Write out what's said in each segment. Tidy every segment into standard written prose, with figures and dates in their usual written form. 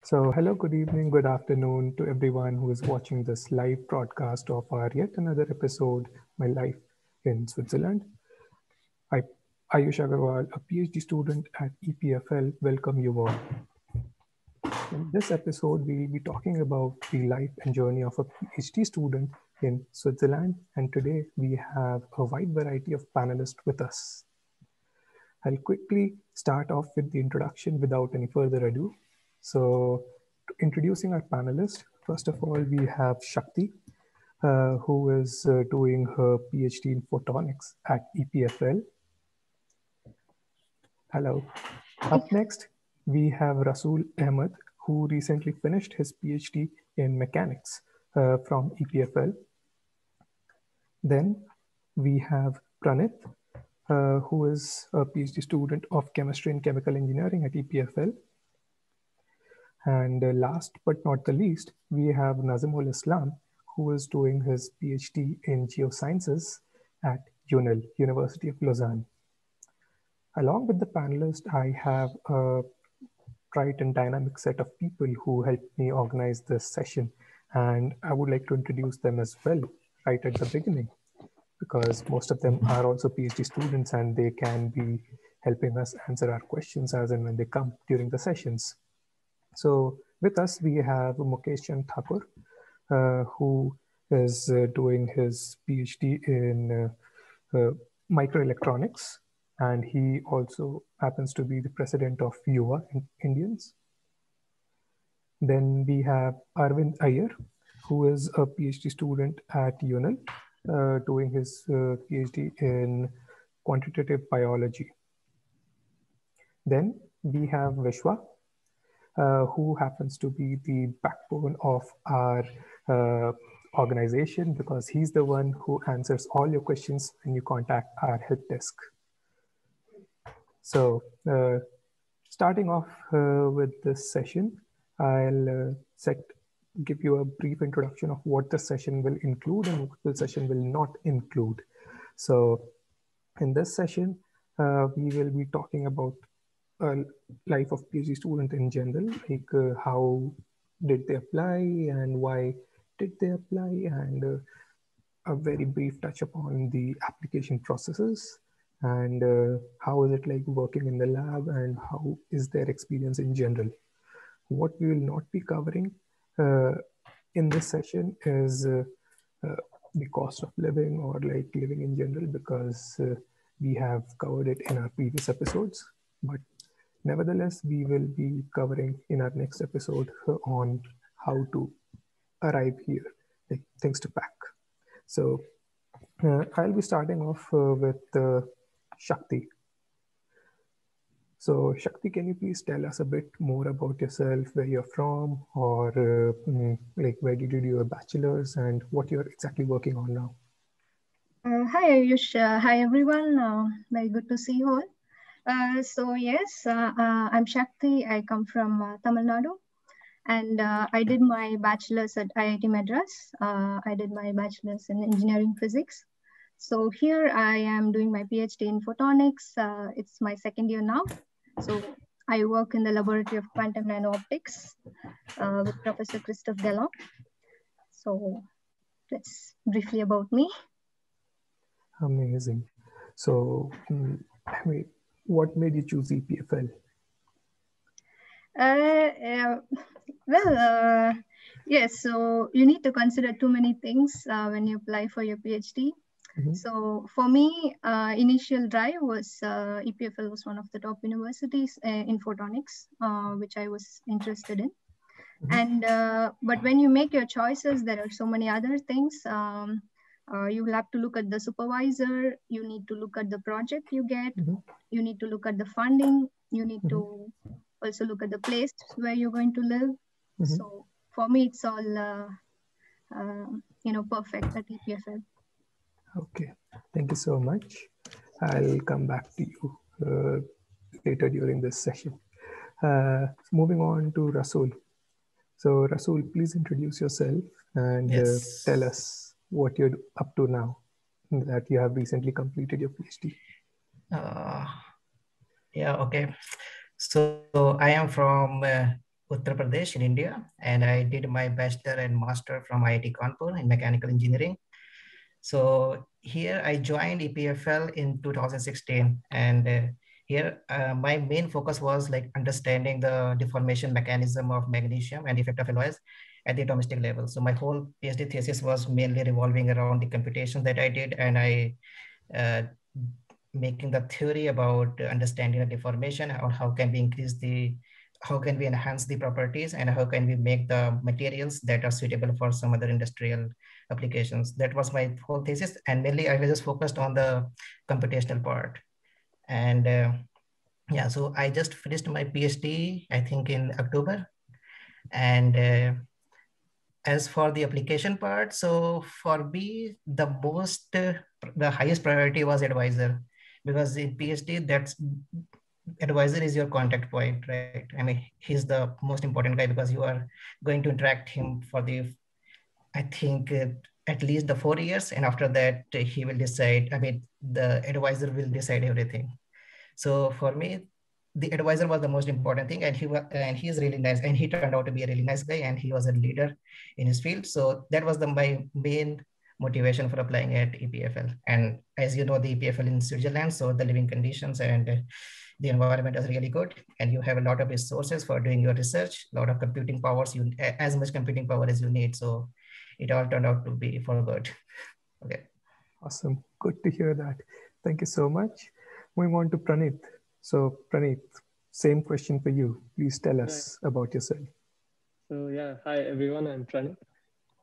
So, hello, good evening, good afternoon to everyone who is watching this live broadcast of our yet another episode, My Life in Switzerland. I, Ayush Agarwal, a PhD student at EPFL, welcome you all. In this episode, we will be talking about the life and journey of a PhD student in Switzerland. And today we have a wide variety of panelists with us. I'll quickly start off with the introduction without any further ado. So, introducing our panelists, first of all, we have Sakthi, who is doing her PhD in photonics at EPFL. Hello. Up next, we have Rasool Ahmad, who recently finished his PhD in mechanics from EPFL. Then we have Pranit, who is a PhD student of chemistry and chemical engineering at EPFL. And last but not the least, we have Nazimul Islam, who is doing his PhD in geosciences at UNIL, University of Lausanne. Along with the panelists, I have a bright and dynamic set of people who helped me organize this session. And I would like to introduce them as well right at the beginning, because most of them are also PhD students and they can be helping us answer our questions as and when they come during the sessions. So with us, we have Mukeshchand Thakur, who is doing his PhD in microelectronics, and he also happens to be the president of YUVA Indians. Then we have Arvind Iyer, who is a PhD student at UNIL, doing his PhD in quantitative biology. Then we have Vishwa, who happens to be the backbone of our organization, because he's the one who answers all your questions when you contact our help desk. So starting off with this session, I'll give you a brief introduction of what the session will include and what the session will not include. So in this session, we will be talking about life of PhD student in general, like how did they apply and why did they apply, and a very brief touch upon the application processes and how is it like working in the lab and how is their experience in general. What we will not be covering in this session is the cost of living or like living in general, because we have covered it in our previous episodes. But nevertheless, we will be covering in our next episode on how to arrive here, like things to pack. So I'll be starting off with Sakthi. So Sakthi, can you please tell us a bit more about yourself, where you're from, or like where did you do your bachelor's and what you're exactly working on now? Hi Ayush, hi everyone, very good to see you all. So yes, I'm Sakthi. I come from Tamil Nadu, and I did my bachelor's at IIT Madras. I did my bachelor's in engineering physics. So here I am doing my PhD in photonics. It's my second year now. So I work in the laboratory of quantum nano-optics with Professor Christophe Delon. So that's briefly about me. Amazing. So, what made you choose EPFL? Yes, so you need to consider too many things when you apply for your PhD. Mm-hmm. So for me, initial drive was EPFL was one of the top universities in photonics, which I was interested in. Mm-hmm. And but when you make your choices, there are so many other things. You will have to look at the supervisor. You need to look at the project you get. Mm-hmm. You need to look at the funding. You need mm-hmm. to also look at the place where you're going to live. Mm-hmm. So for me, it's all perfect at EPFL. Okay, thank you so much. I'll come back to you later during this session. Moving on to Rasool. So Rasool, please introduce yourself and tell us what you're up to now that you have recently completed your PhD. Yeah, okay. So I am from Uttar Pradesh in India, and I did my bachelor and master from IIT Kanpur in mechanical engineering. So here I joined EPFL in 2016, and here my main focus was like understanding the deformation mechanism of magnesium and the effect of alloys at the domestic level. So my whole PhD thesis was mainly revolving around the computation that I did, and I making the theory about understanding the deformation, or how can we increase the, how can we enhance the properties, and how can we make the materials that are suitable for some other industrial applications. That was my whole thesis, and mainly I was just focused on the computational part. And yeah, so I just finished my PhD, I think in October. And as for the application part, so for me, the highest priority was advisor, because in PhD, that's advisor is your contact point, right? I mean, he's the most important guy, because you are going to interact him for the, I think at least the 4 years, and after that he will decide. I mean, the advisor will decide everything. So for me, the advisor was the most important thing, and he is really nice, and he turned out to be a really nice guy, and he was a leader in his field. So that was my main motivation for applying at EPFL. And as you know, the EPFL in Switzerland, so the living conditions and the environment is really good, and you have a lot of resources for doing your research, a lot of computing powers, as much computing power as you need. So it all turned out to be for good. Okay. Awesome. Good to hear that. Thank you so much. Moving on to Pranit. So Pranit, same question for you. Please tell us about yourself. So yeah, hi everyone, I'm Pranit.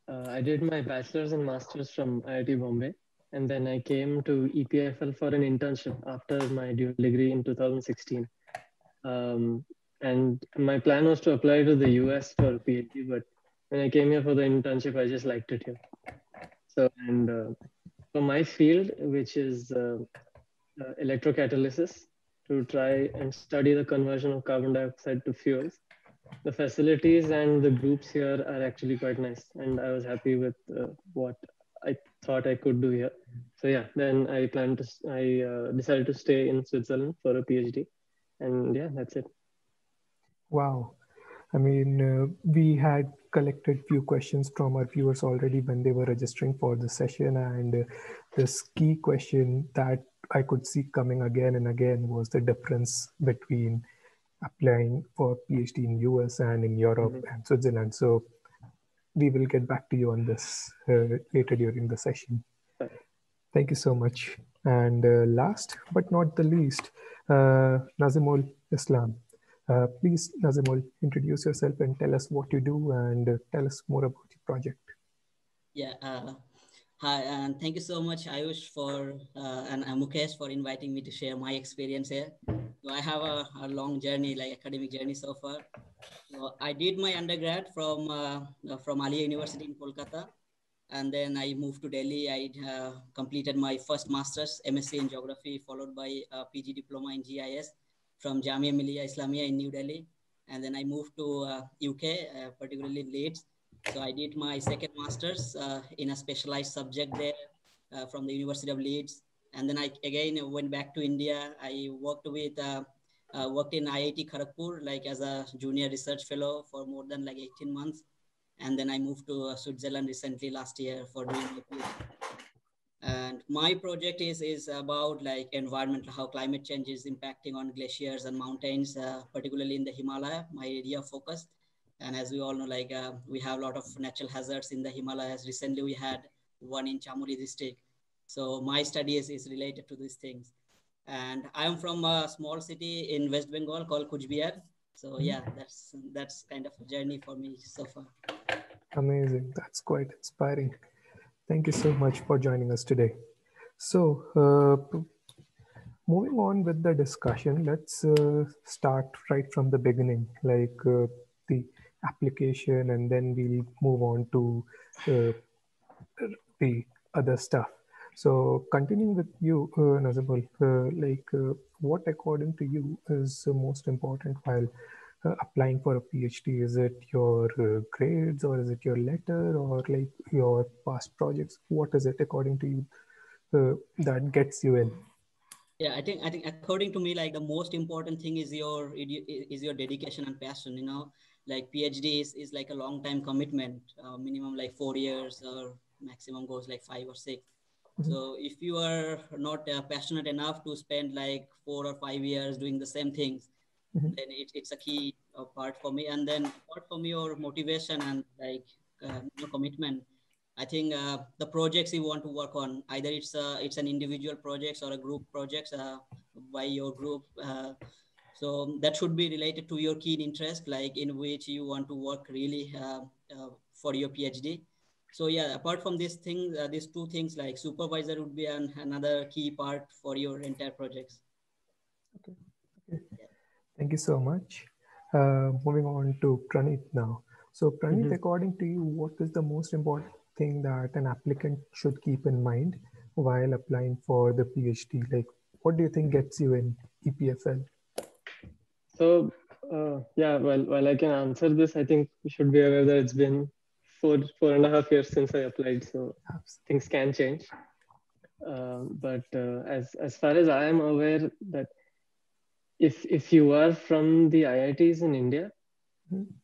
I did my bachelor's and master's from IIT Bombay, and then I came to EPFL for an internship after my dual degree in 2016. And my plan was to apply to the US for a PhD, but when I came here for the internship, I just liked it here. So, and for my field, which is electrocatalysis, to try and study the conversion of carbon dioxide to fuels, the facilities and the groups here are actually quite nice, and I was happy with what I thought I could do here. So yeah, then I decided to stay in Switzerland for a PhD, and yeah, that's it. Wow. I mean, we had collected few questions from our viewers already when they were registering for the session, and this key question that I could see coming again and again was the difference between applying for PhD in US and in Europe and Switzerland. So we will get back to you on this later during the session. Thank you so much. And last but not the least, Nazimul Islam. Please, Nazimul, introduce yourself and tell us what you do, and tell us more about your project. Yeah. Hi, and thank you so much, Ayush, and Mukesh for inviting me to share my experience here. So I have a long journey, like academic journey so far. So I did my undergrad from Aliyah University in Kolkata, and then I moved to Delhi. I completed my first master's, MSc in geography, followed by a PG diploma in GIS from Jamia Millia Islamia in New Delhi. And then I moved to UK, particularly Leeds. So I did my second master's in a specialized subject there from the University of Leeds. And then I again went back to India. I worked in IIT Kharagpur, like as a junior research fellow for more than like 18 months. And then I moved to Switzerland recently last year for doing my PhD. And my project is about like environment, how climate change is impacting on glaciers and mountains, particularly in the Himalaya, my area of focus. And as we all know, like we have a lot of natural hazards in the Himalayas. Recently, we had one in Chamoli district. So my study is related to these things. And I am from a small city in West Bengal called Kuch Bihar. So yeah, that's kind of a journey for me so far. Amazing. That's quite inspiring. Thank you so much for joining us today. So moving on with the discussion, let's start right from the beginning, like the application, and then we'll move on to the other stuff. So continuing with you, Nazimul, what according to you is most important while applying for a PhD? Is it your grades, or is it your letter, or like your past projects? What is it according to you that gets you in? Yeah, I think according to me, like the most important thing is your dedication and passion. You know, like PhD is like a long time commitment, minimum like 4 years or maximum goes like 5 or 6. So if you are not passionate enough to spend like 4 or 5 years doing the same things, then it's a key part for me. And then apart from your motivation and like commitment, I think the projects you want to work on, either it's an individual projects or a group projects by your group. So that should be related to your keen interest, like in which you want to work really for your PhD. So yeah, apart from this thing, these two things, like supervisor would be another key part for your entire projects. Okay. Yeah. Thank you so much. Moving on to Pranit now. So Pranit, according to you, what is the most important thing that an applicant should keep in mind while applying for the PhD? Like, what do you think gets you in EPFL? So yeah, while I can answer this, I think we should be aware that it's been 4.5 years since I applied, so things can change. But as far as I am aware, that if you are from the IITs in India,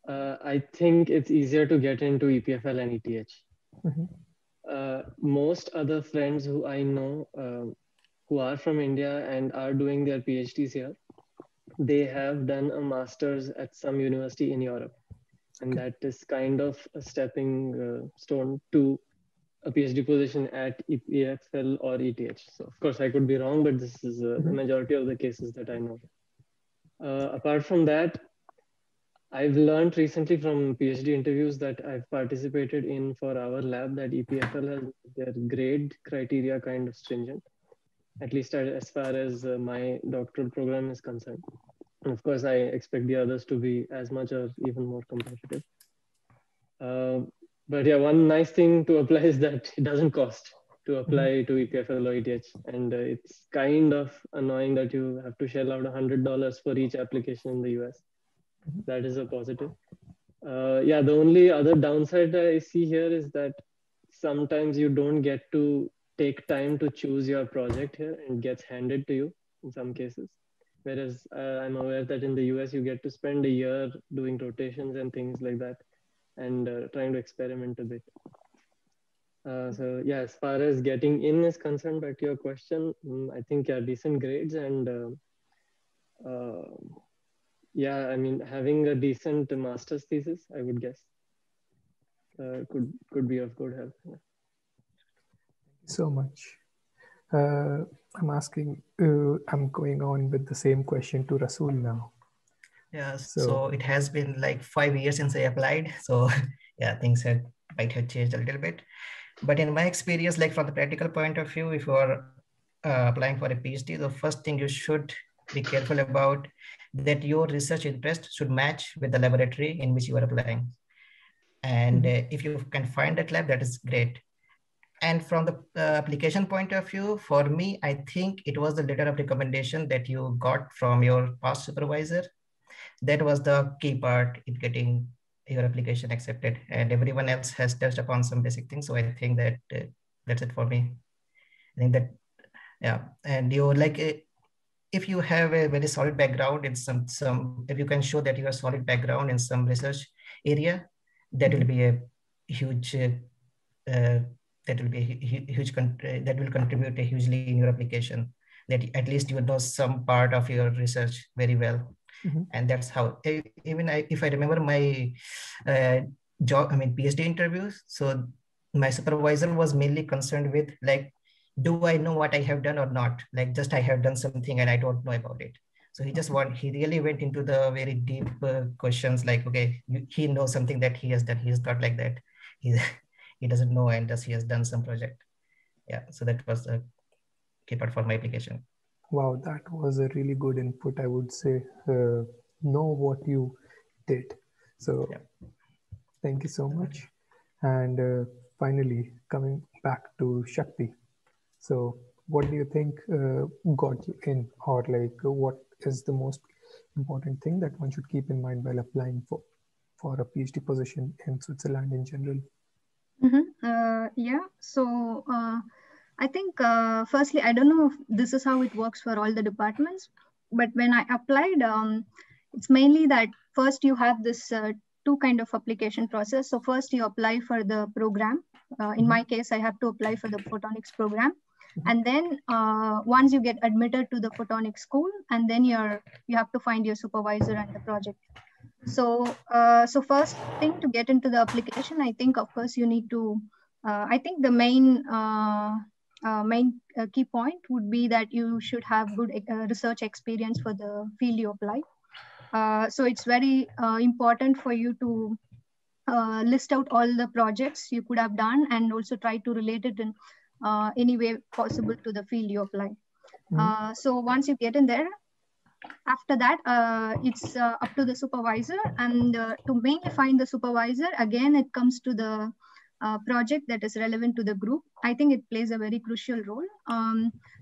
I think it's easier to get into EPFL and ETH. Most other friends who I know who are from India and are doing their PhDs here, they have done a master's at some university in Europe. And that is kind of a stepping stone to a PhD position at EPFL or ETH. So of course I could be wrong, but this is the majority of the cases that I know. Apart from that, I've learned recently from PhD interviews that I've participated in for our lab that EPFL has their grade criteria kind of stringent, at least as far as my doctoral program is concerned. And of course, I expect the others to be as much or even more competitive. But yeah, one nice thing to apply is that it doesn't cost to apply to EPFL or ETH. And it's kind of annoying that you have to shell out $100 for each application in the US. That is a positive. Yeah, the only other downside I see here is that sometimes you don't get to take time to choose your project here, and it gets handed to you in some cases. Whereas I'm aware that in the US, you get to spend a year doing rotations and things like that, and trying to experiment a bit. So yeah, as far as getting in is concerned, back to your question, I think yeah, decent grades and yeah, I mean, having a decent master's thesis, I would guess, could be of good help. Yeah. Thank you so much. I'm going on with the same question to Rasool now. Yeah, so it has been like 5 years since I applied. So yeah, things might have changed a little bit. But in my experience, like from the practical point of view, if you are applying for a PhD, the first thing you should be careful about that your research interest should match with the laboratory in which you are applying. And if you can find that lab, that is great. And from the application point of view, for me, I think it was the letter of recommendation that you got from your past supervisor. That was the key part in getting your application accepted. And everyone else has touched upon some basic things. So I think that that's it for me. I think that, yeah. And you're like, if you have a very solid background in if you can show that you have solid background in some research area, that will be a huge, that will contribute hugely in your application. That at least you know some part of your research very well. And that's how, even if I remember my PhD interviews, so my supervisor was mainly concerned with like, do I know what I have done or not? Like just I have done something and I don't know about it. So he really went into the very deep questions like, okay, he knows something that he has done. He's not like that. He doesn't know and he has done some project. Yeah, so that was a key part for my application. Wow, that was a really good input, I would say. Know what you did. So yeah. Thank you so much. And finally, coming back to Sakthi. So what do you think got you in, or like what is the most important thing that one should keep in mind while applying for a PhD position in Switzerland in general? Yeah, so I think firstly, I don't know if this is how it works for all the departments, but when I applied, it's mainly that first you have this two kind of application process. So first you apply for the program. In my case, I have to apply for the photonics program. And then once you get admitted to the photonics school, and then you have to find your supervisor and the project. So so first thing to get into the application, I think, of course, you need to, I think the main key point would be that you should have good research experience for the field you apply. So it's very important for you to list out all the projects you could have done and also try to relate it in any way possible to the field you apply. So once you get in there, after that, it's up to the supervisor. And to mainly find the supervisor, again, it comes to the project that is relevant to the group. I think it plays a very crucial role.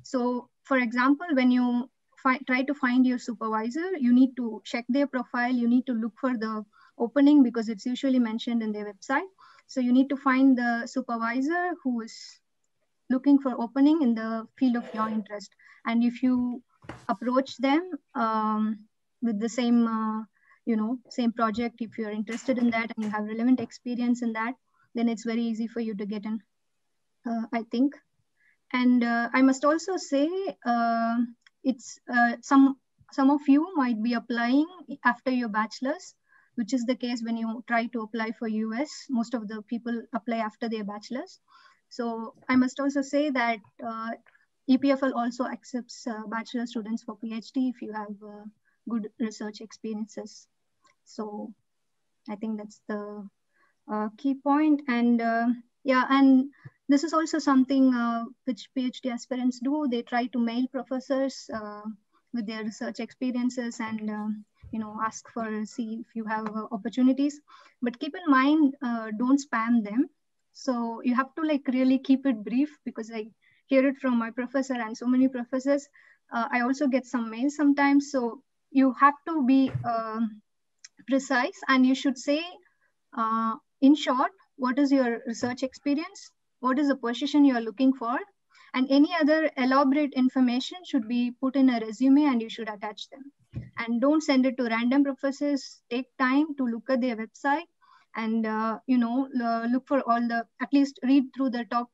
So for example, when you try to find your supervisor, you need to check their profile. You need to look for the opening because it's usually mentioned in their website. So you need to find the supervisor who is looking for opening in the field of your interest. And if you approach them with the same, same project, if you're interested in that and you have relevant experience in that, then it's very easy for you to get in, I think. And I must also say, it's some of you might be applying after your bachelor's, which is the case when you try to apply for US. Most of the people apply after their bachelor's. So I must also say that EPFL also accepts bachelor students for PhD if you have good research experiences. So I think that's the key point. And yeah, and this is also something which PhD aspirants do. They try to mail professors with their research experiences and ask for, see if you have opportunities. But keep in mind, don't spam them. So you have to really keep it brief, because I hear it from my professor and so many professors. I also get some mails sometimes. So you have to be precise, and you should say, in short, what is your research experience? What is the position you are looking for? And any other elaborate information should be put in a resume, and you should attach them. And don't send it to random professors. Take time to look at their website and look for all the, at least read through the top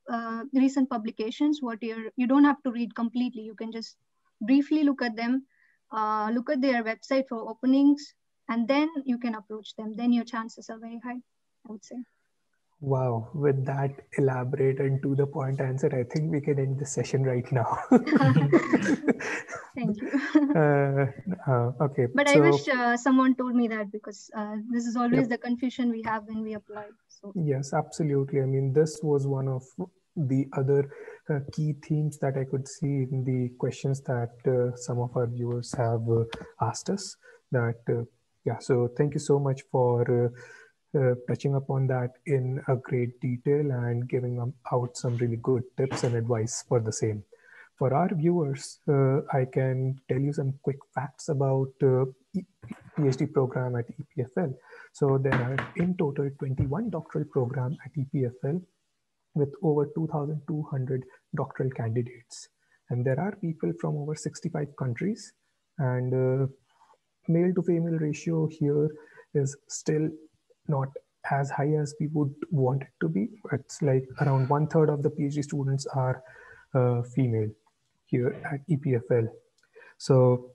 recent publications. You don't have to read completely. You can just briefly look at them, look at their website for openings, and then you can approach them. Then your chances are very high, I would say. Wow, with that elaborate and to the point answer, I think we can end the session right now. Thank you. Okay. But I wish someone told me that, because this is always the confusion we have when we apply. So. Yes, absolutely. I mean, this was one of the other key themes that I could see in the questions that some of our viewers have asked us. So thank you so much for touching upon that in a great detail and giving out some really good tips and advice for the same. For our viewers, I can tell you some quick facts about PhD program at EPFL. So there are in total 21 doctoral programs at EPFL with over 2,200 doctoral candidates. And there are people from over 65 countries, and male to female ratio here is still not as high as we would want it to be. It's like around 1/3 of the PhD students are female here at EPFL. So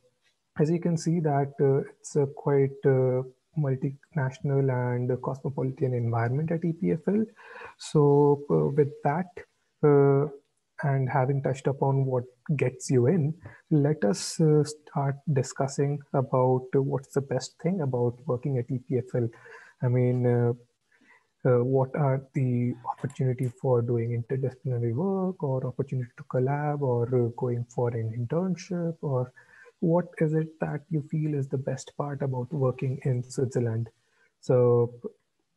as you can see that it's a quite multinational and cosmopolitan environment at EPFL. So with that, and having touched upon what gets you in, let us start discussing about what's the best thing about working at EPFL. I mean, what are the opportunity for doing interdisciplinary work, or opportunity to collab, or going for an internship, or what is it that you feel is the best part about working in Switzerland? So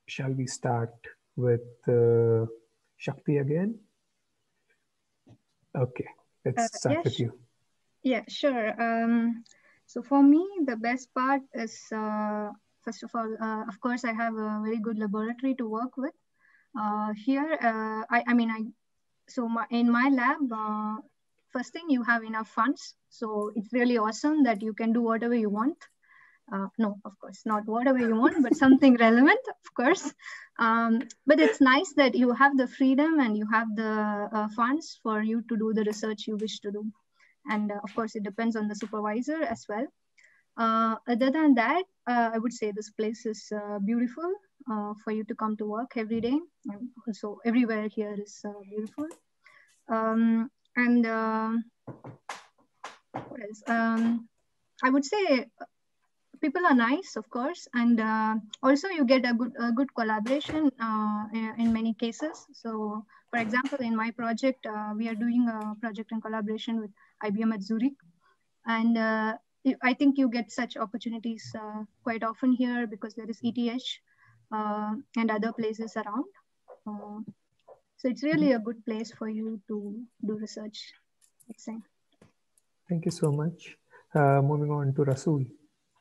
shall we start with Sakthi again? Okay, let's start with you. Yeah, sure. So for me, the best part is, first of all, of course, I have a very good laboratory to work with. Here, in my lab, first thing, you have enough funds. So it's really awesome that you can do whatever you want. No, of course, not whatever you want, but something relevant, of course. But it's nice that you have the freedom and you have the funds for you to do the research you wish to do. And of course, it depends on the supervisor as well. Other than that, I would say this place is beautiful for you to come to work every day. And also everywhere here is beautiful. What else? I would say people are nice, of course, and also you get a good collaboration in many cases. So, for example, in my project, we are doing a project in collaboration with IBM at Zurich, and I think you get such opportunities quite often here because there is ETH and other places around. So it's really a good place for you to do research, I'd say. Thank you so much. Moving on to Rasool.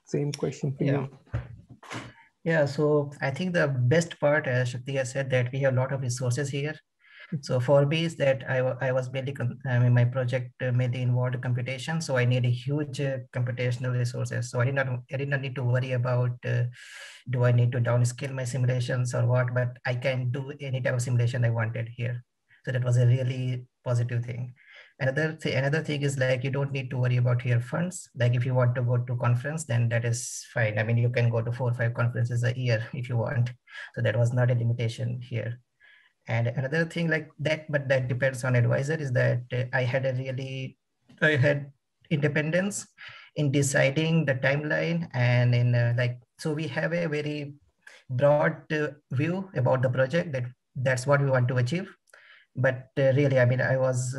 Same question for you. Yeah, so I think the best part, as Shakti has said, that we have a lot of resources here. So for me is that I was mainly, my project mainly involved computation. So I need a huge computational resources. So I did not need to worry about do I need to downscale my simulations or what, but I can do any type of simulation I wanted here. So that was a really positive thing. Another thing is like, you don't need to worry about your funds. Like if you want to go to conference, then that is fine. I mean, you can go to 4 or 5 conferences a year if you want. So that was not a limitation here. And another thing like that, but that depends on advisor, is that I had independence in deciding the timeline, and in so we have a very broad view about the project, that's what we want to achieve. But really, I mean, I was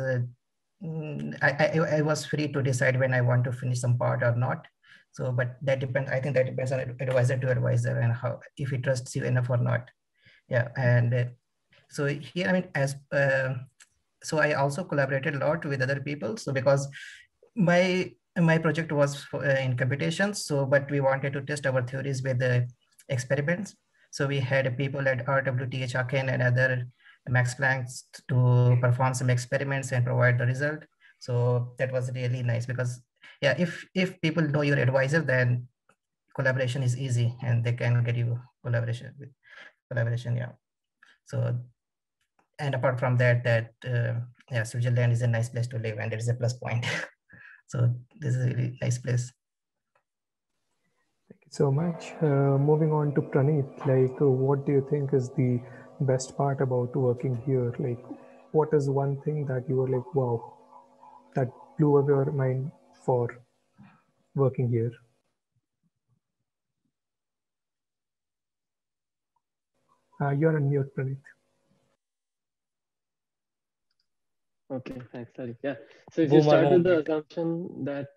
free to decide when I want to finish some part or not. So, but that depends. I think that depends on advisor to advisor and how, if he trusts you enough or not. Yeah, and so here, I mean, so I also collaborated a lot with other people. So because my project was in computation, so but we wanted to test our theories with the experiments. So we had people at RWTH Aachen and other Max Plancks to perform some experiments and provide the result. So that was really nice because, yeah, if people know your advisor, then collaboration is easy and they can get you collaboration. Yeah. So, and apart from that, yeah, Switzerland is a nice place to live and it is a plus point. So this is a really nice place. Thank you so much. Moving on to Pranit, like what do you think is the best part about working here? Like what is one thing that you were like, wow, that blew up your mind for working here? You're on mute, Pranit. Okay, thanks, sorry. Yeah, so if you start with the assumption that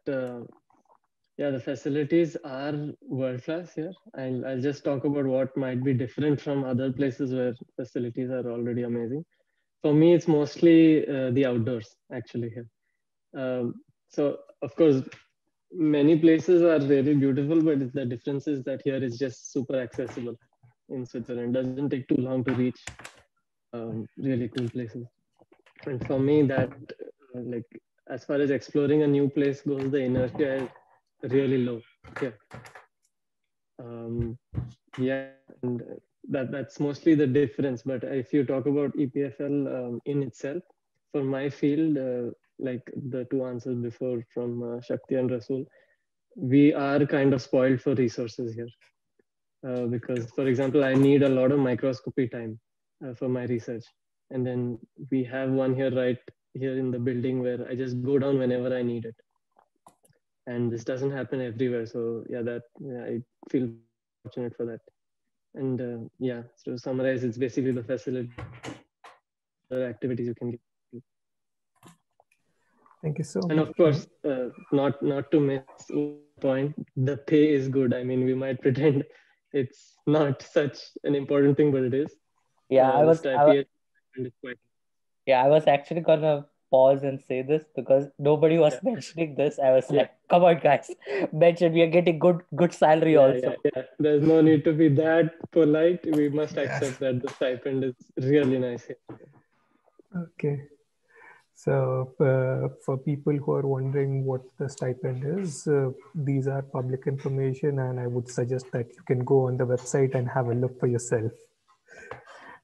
yeah, the facilities are world-class here, and I'll just talk about what might be different from other places where facilities are already amazing. For me, it's mostly the outdoors actually here. So of course, many places are very beautiful, but the difference is that here is just super accessible in Switzerland. It doesn't take too long to reach really cool places. And for me, that like as far as exploring a new place goes, the inertia is really low here. Yeah, and that's mostly the difference. But if you talk about EPFL in itself, for my field, like the two answers before from Shakti and Rasool, we are kind of spoiled for resources here. Because, for example, I need a lot of microscopy time for my research. And then we have one here right here in the building where I just go down whenever I need it. And this doesn't happen everywhere. So yeah, I feel fortunate for that. And yeah, so to summarize, it's basically the facility, the activities you can get. Thank you so much. And of course, not to miss one point, the pay is good. I mean, we might pretend it's not such an important thing, but it is. Yeah, I was actually gonna pause and say this because nobody was mentioning this. I was like, come on, guys, mention we are getting good salary also. Yeah. There's no need to be that polite. We must accept that the stipend is really nice here. Okay. So for people who are wondering what the stipend is, these are public information, and I would suggest that you can go on the website and have a look for yourself.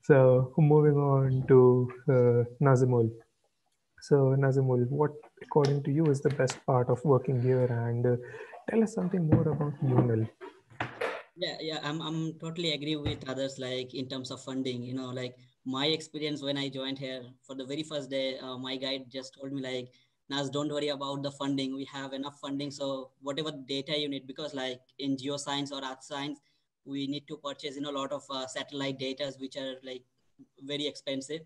So moving on to Nazimul. So Nazimul, what according to you is the best part of working here, and tell us something more about UNIL. Yeah, I'm totally agree with others, like in terms of funding, like my experience when I joined here for the very first day, my guide just told me like, Naz, don't worry about the funding. We have enough funding. So whatever data you need, because like in geoscience or earth science, we need to purchase, a lot of satellite data, which are like very expensive.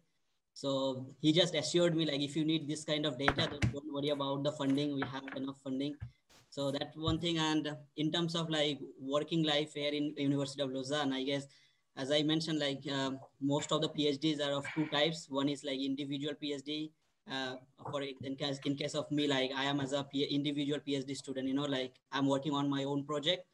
So he just assured me like, if you need this kind of data, then don't worry about the funding. We have enough funding. So that's one thing. And in terms of like working life here in University of Lausanne, I guess, as I mentioned, like most of the PhDs are of two types. One is like individual PhD. For in case of me, like I am as a individual PhD student, like I'm working on my own project.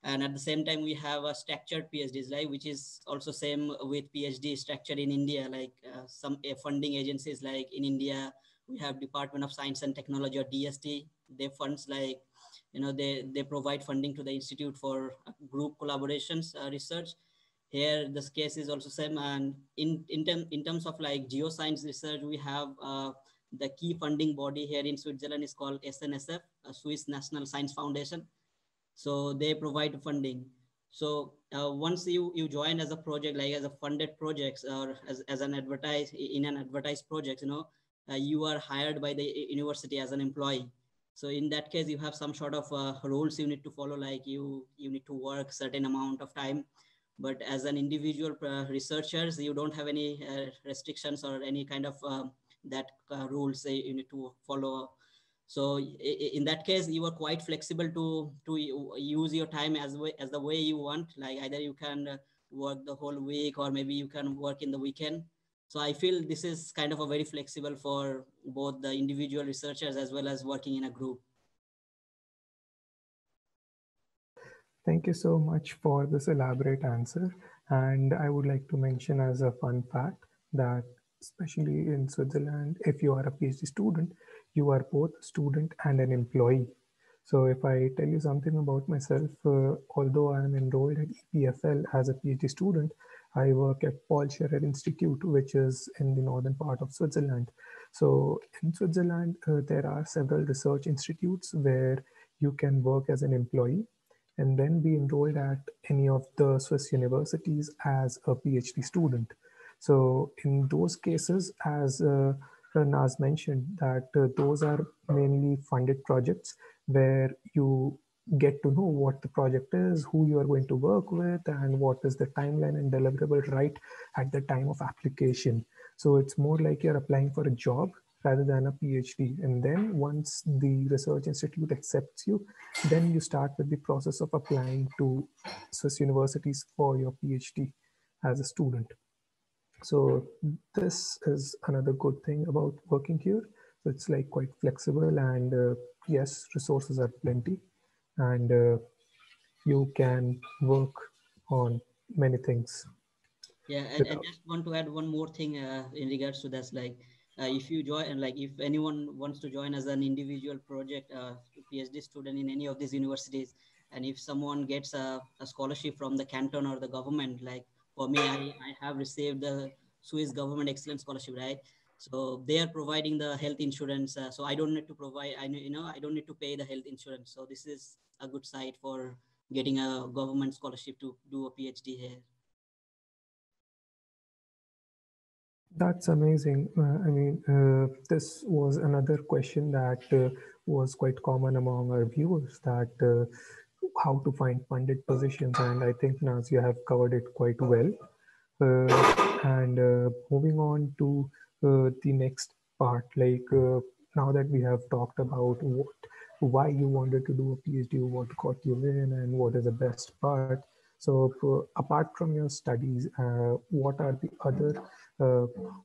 And at the same time, we have a structured PhDs, like which is also same with PhD structured in India, like some funding agencies like in India, we have Department of Science and Technology or DST. They funds like, they provide funding to the institute for group collaborations research. Here, this case is also same. And in terms of like geoscience research, we have the key funding body here in Switzerland is called SNSF, Swiss National Science Foundation. So they provide funding. So once you join as a project, like as a funded projects or as an advertised project, you are hired by the university as an employee. So in that case, you have some sort of rules you need to follow, like you need to work certain amount of time. But as an individual researchers, you don't have any restrictions or any kind of that rules you need to follow. So in that case, you are quite flexible to use your time as the way you want. Like either you can work the whole week, or maybe you can work in the weekend. So I feel this is kind of a very flexible for both the individual researchers as well as working in a group. Thank you so much for this elaborate answer. And I would like to mention as a fun fact that especially in Switzerland, if you are a PhD student, you are both a student and an employee. So if I tell you something about myself, although I am enrolled at EPFL as a PhD student, I work at Paul Scherrer Institute, which is in the northern part of Switzerland. So in Switzerland, there are several research institutes where you can work as an employee and then be enrolled at any of the Swiss universities as a PhD student. So in those cases, as Naz mentioned, that those are mainly funded projects where you get to know what the project is, who you are going to work with, and what is the timeline and deliverable right at the time of application. So it's more like you're applying for a job rather than a PhD. And then once the research institute accepts you, then you start with the process of applying to Swiss universities for your PhD as a student. So this is another good thing about working here. So it's like quite flexible, and yes, resources are plenty, and you can work on many things. Yeah, and I just want to add one more thing in regards to this. Like, if you join, and like if anyone wants to join as an individual project PhD student in any of these universities, and if someone gets a scholarship from the canton or the government, like for me, I have received the Swiss Government Excellence Scholarship, right? So they are providing the health insurance. So I don't need to provide, I don't need to pay the health insurance. So this is a good site for getting a government scholarship to do a PhD here. That's amazing. I mean, this was another question that was quite common among our viewers, that how to find funded positions. And I think, Naz, you have covered it quite well. And moving on to the next part, like now that we have talked about why you wanted to do a PhD, what got you in, and what is the best part. So apart from your studies, what are the other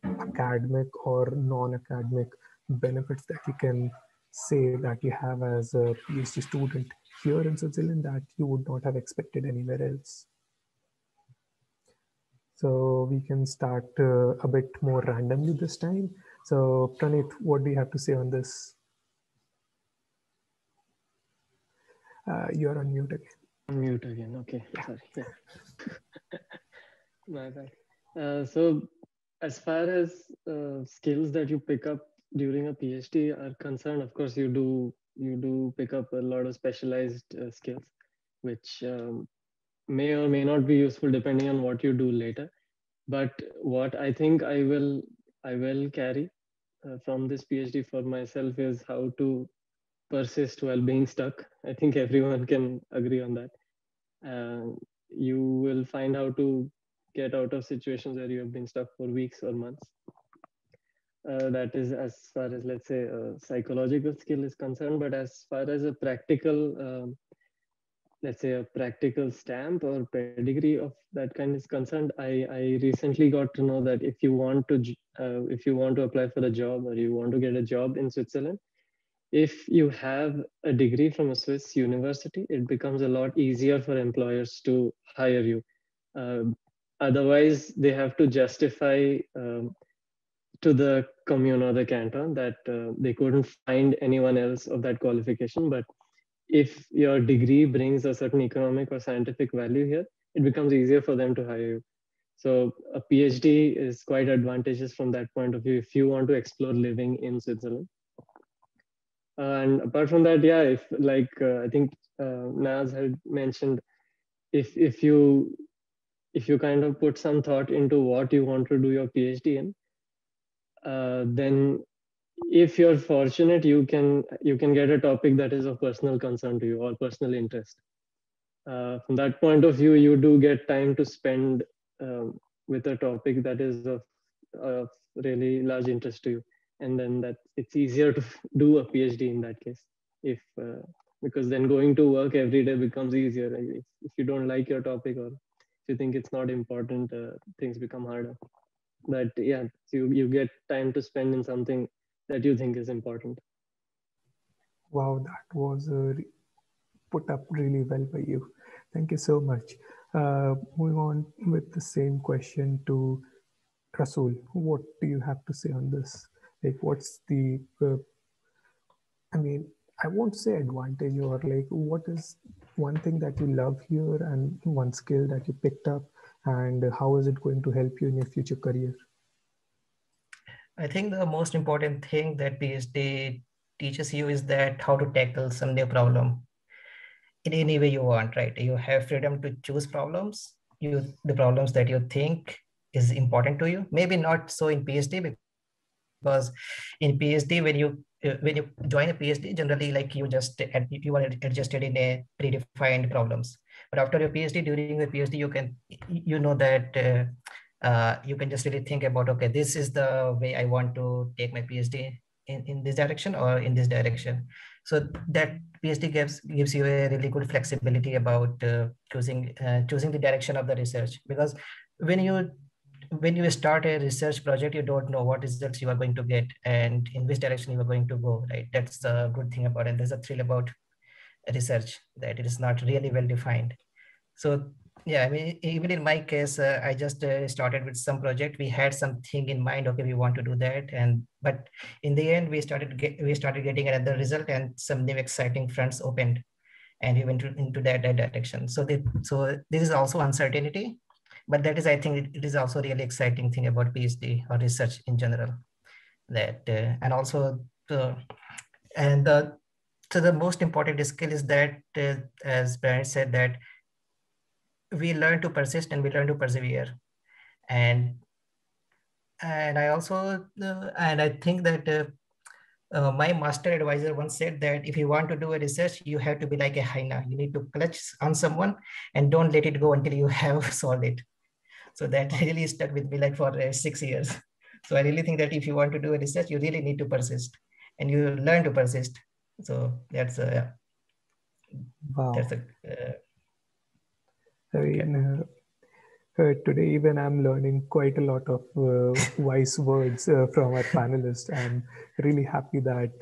academic or non-academic benefits that you can say that you have as a PhD student here in Switzerland that you would not have expected anywhere else? So we can start a bit more randomly this time. So Pranit, what do you have to say on this? You're on mute again. On mute again. Okay, sorry. Yeah. My bad. So as far as skills that you pick up during a PhD are concerned, of course you do pick up a lot of specialized skills, which may or may not be useful depending on what you do later. But what I think I will carry from this PhD for myself is how to persist while being stuck. I think everyone can agree on that. You will find how to get out of situations where you have been stuck for weeks or months. That is as far as, let's say, a psychological skill is concerned. But as far as a practical, let's say, a practical stamp or pedigree of that kind is concerned, I recently got to know that if you want to apply for a job or you want to get a job in Switzerland, if you have a degree from a Swiss university, it becomes a lot easier for employers to hire you. Otherwise, they have to justify to the commune or the canton that they couldn't find anyone else of that qualification. But if your degree brings a certain economic or scientific value here, it becomes easier for them to hire you. So a PhD is quite advantageous from that point of view if you want to explore living in Switzerland. And apart from that, yeah, if like I think Naz had mentioned, if you kind of put some thought into what you want to do your PhD in, then if you're fortunate, you can get a topic that is of personal concern to you or personal interest. From that point of view, you do get time to spend with a topic that is of really large interest to you, and then that it's easier to do a PhD in that case. If because then going to work every day becomes easier. If you don't like your topic or if you think it's not important, things become harder. But yeah, you get time to spend in something that you think is important. Wow, that was put up really well by you. Thank you so much. Moving on with the same question to Rasool. What do you have to say on this? Like, what's the, I mean, I won't say advantage, or like, what is one thing that you love here and one skill that you picked up, and how is it going to help you in your future career? I think the most important thing that PhD teaches you is that how to tackle some new problem in any way you want, right? You have freedom to choose problems, the problems that you think is important to you. Maybe not so in PhD, because in PhD, when you join a PhD, generally like you are adjusted in a predefined problems. But after your PhD, during the PhD, you know that you can just really think about, okay, this is the way I want to take my PhD in this direction or in this direction. So that PhD gives you a really good flexibility about choosing the direction of the research, because when you start a research project, you don't know what results you are going to get and in which direction you are going to go, right? That's the good thing about it. There's a thrill about research, that it is not really well defined. So yeah, I mean, even in my case, I just started with some project. We had something in mind, okay, we want to do that, but in the end, we started getting another result, and some new exciting fronts opened, and we went into that direction. So this is also uncertainty, but that is, I think, it is also a really exciting thing about PhD or research in general. That and also so the most important skill is that, as Brian said, that we learn to persist and we learn to persevere. And I also and I think that my master advisor once said that if you want to do a research, you have to be like a hyena. You need to clutch on someone and don't let it go until you have solved it. So that really stuck with me like for 6 years. So I really think that if you want to do a research, you really need to persist and you learn to persist. So that's Wow. That's today even I'm learning quite a lot of wise words from our panelists. I'm really happy that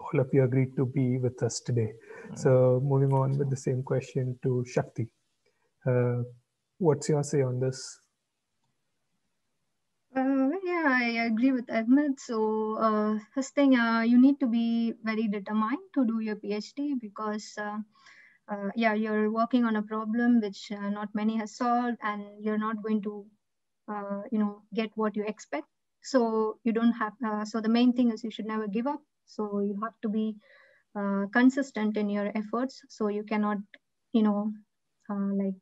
all of you agreed to be with us today. So moving on with the same question to Sakthi. What's your say on this? Yeah, Yeah, I agree with Ahmed. So first thing, you need to be very determined to do your PhD because yeah, you're working on a problem which not many has solved, and you're not going to get what you expect. So you don't have. So the main thing is you should never give up. So you have to be consistent in your efforts. So you cannot, like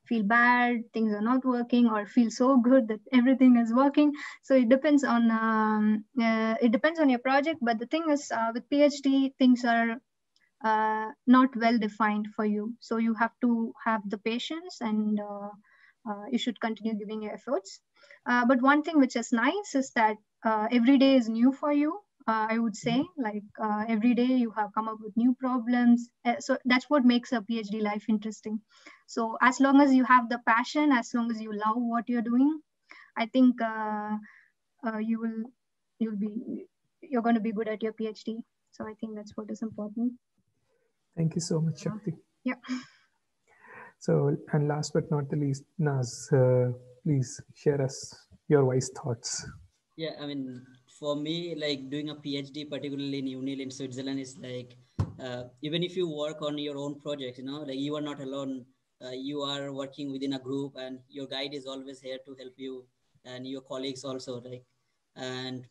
feel bad things are not working, or feel so good that everything is working. So it depends on your project. But the thing is, with PhD, things are not well defined for you. So you have to have the patience, and you should continue giving your efforts. But one thing which is nice is that every day is new for you. I would say, like every day you have come up with new problems. So that's what makes a PhD life interesting. So as long as you have the passion, as long as you love what you're doing, I think you're going to be good at your PhD. So I think that's what is important. Thank you so much, Shakti. Yeah. So, and last but not the least, Naz, please share us your wise thoughts. Yeah, I mean, for me, like doing a PhD, particularly in UNIL in Switzerland, is like even if you work on your own project, like you are not alone. You are working within a group, and your guide is always here to help you, and your colleagues also. Like, and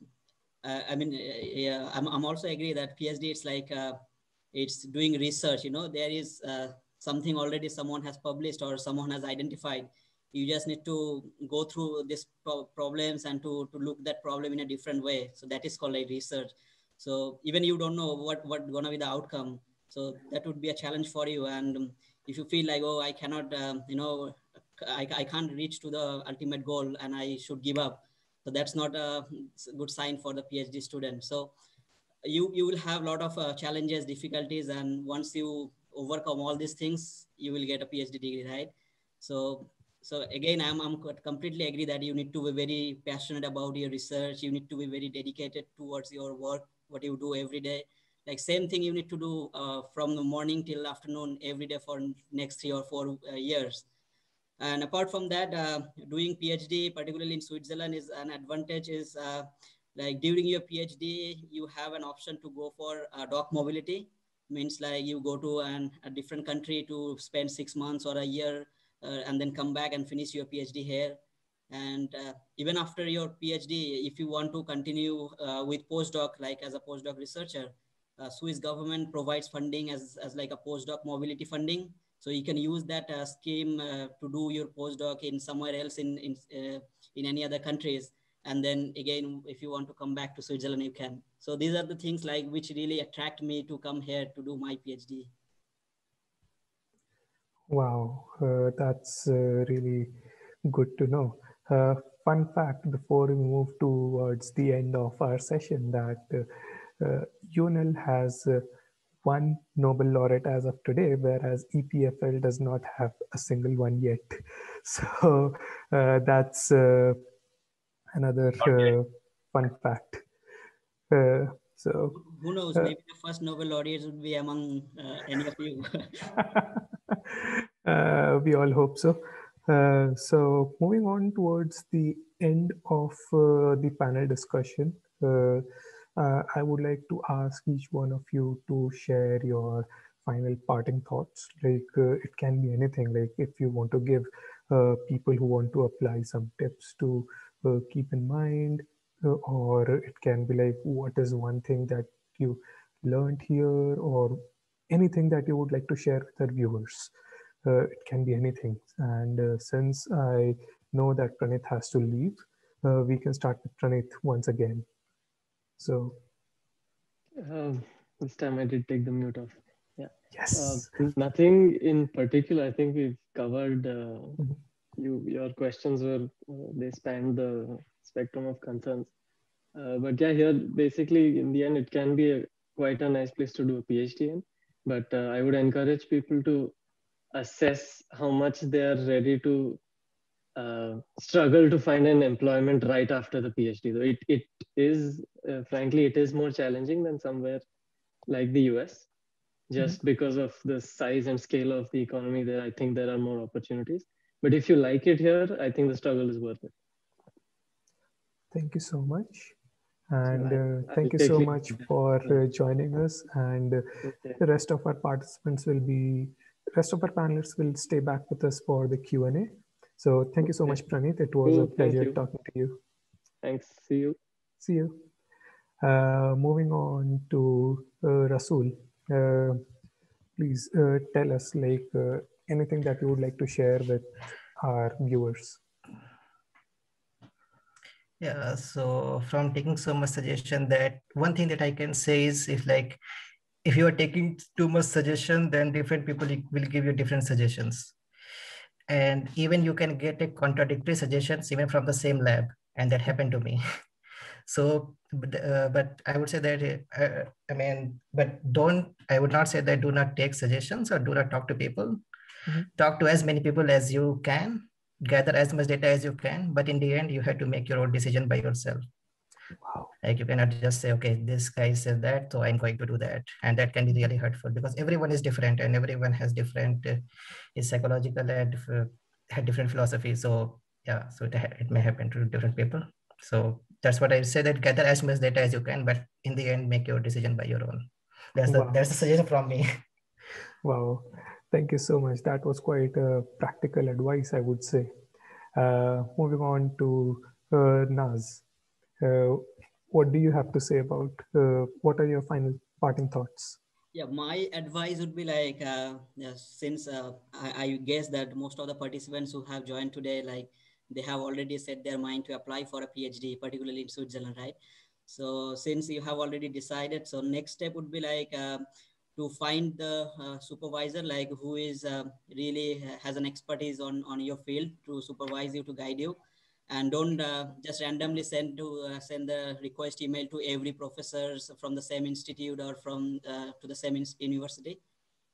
I mean, yeah, I'm also agree that PhD it's like it's doing research. There is something already someone has published or someone has identified. You just need to go through these problems and to look that problem in a different way. So that is called like research. So even you don't know what gonna be the outcome. So that would be a challenge for you. And if you feel like, oh, I cannot, I can't reach to the ultimate goal and I should give up. So that's not a good sign for the PhD student. So you will have a lot of challenges, difficulties, and once you overcome all these things, you will get a PhD degree, right? So again, I'm completely agree that you need to be very passionate about your research. You need to be very dedicated towards your work, what you do every day. Like same thing you need to do from the morning till afternoon every day for next 3 or 4 years. And apart from that, doing PhD, particularly in Switzerland, is an advantage is like during your PhD, you have an option to go for doc mobility. Means like you go to a different country to spend 6 months or a year and then come back and finish your PhD here. And even after your PhD, if you want to continue with postdoc, like as a postdoc researcher, Swiss government provides funding as like a postdoc mobility funding. So you can use that scheme to do your postdoc in somewhere else in any other countries. And then again, if you want to come back to Switzerland, you can. So these are the things like which really attract me to come here to do my PhD. Wow, that's really good to know. Fun fact before we move towards the end of our session that UNIL has one Nobel laureate as of today, whereas EPFL does not have a single one yet. So that's another fun fact. So who knows? Maybe the first Nobel laureate would be among any of you. We all hope so. So moving on towards the end of the panel discussion, I would like to ask each one of you to share your final parting thoughts. Like it can be anything. Like if you want to give people who want to apply some tips to keep in mind, or it can be like what is one thing that you learned here, or anything that you would like to share with our viewers. It can be anything. And since I know that Pranit has to leave, we can start with Pranit once again. So this time I did take the mute off. Yeah. Yes. Nothing in particular. I think we've covered. Your questions were they spanned the spectrum of concerns. But yeah, here basically in the end it can be quite a nice place to do a PhD in. But I would encourage people to assess how much they are ready to struggle to find an employment right after the PhD. Though it is, frankly, it is more challenging than somewhere like the US, just because of the size and scale of the economy there. I think there are more opportunities. But if you like it here, I think the struggle is worth it. Thank you so much. And thank you so much for joining us. And the rest of our participants will be, the rest of our panelists will stay back with us for the Q&A. So thank you so much, Pranit. It was a pleasure talking to you. Thanks. See you. See you. Moving on to Rasool. Please tell us anything that you would like to share with our viewers. Yeah, so from taking so much suggestion, that one thing that I can say is, if you are taking too much suggestion, then different people will give you different suggestions. And even you can get a contradictory suggestions even from the same lab. And that happened to me. So, but I would say that, I would not say that do not take suggestions or do not talk to people. Talk to as many people as you can, gather as much data as you can, but in the end, you have to make your own decision by yourself. Wow. Like you cannot just say, okay, this guy said that, so I'm going to do that. And that can be really hurtful because everyone is different and everyone has different, is psychological and had different philosophy. So yeah, so it may happen to different people. So that's what I say, that gather as much data as you can, but in the end, make your decision by your own. That's the suggestion from me. Wow. Thank you so much. That was quite practical advice, I would say. Moving on to Naz. What do you have to say about, what are your final parting thoughts? Yeah, my advice would be since I guess that most of the participants who have joined today, they have already set their mind to apply for a PhD, particularly in Switzerland, right? So since you have already decided, so next step would be to find the supervisor, who is really has an expertise on your field to supervise you, to guide you. And don't just randomly send the request email to every professors from the same institute or from to the same university,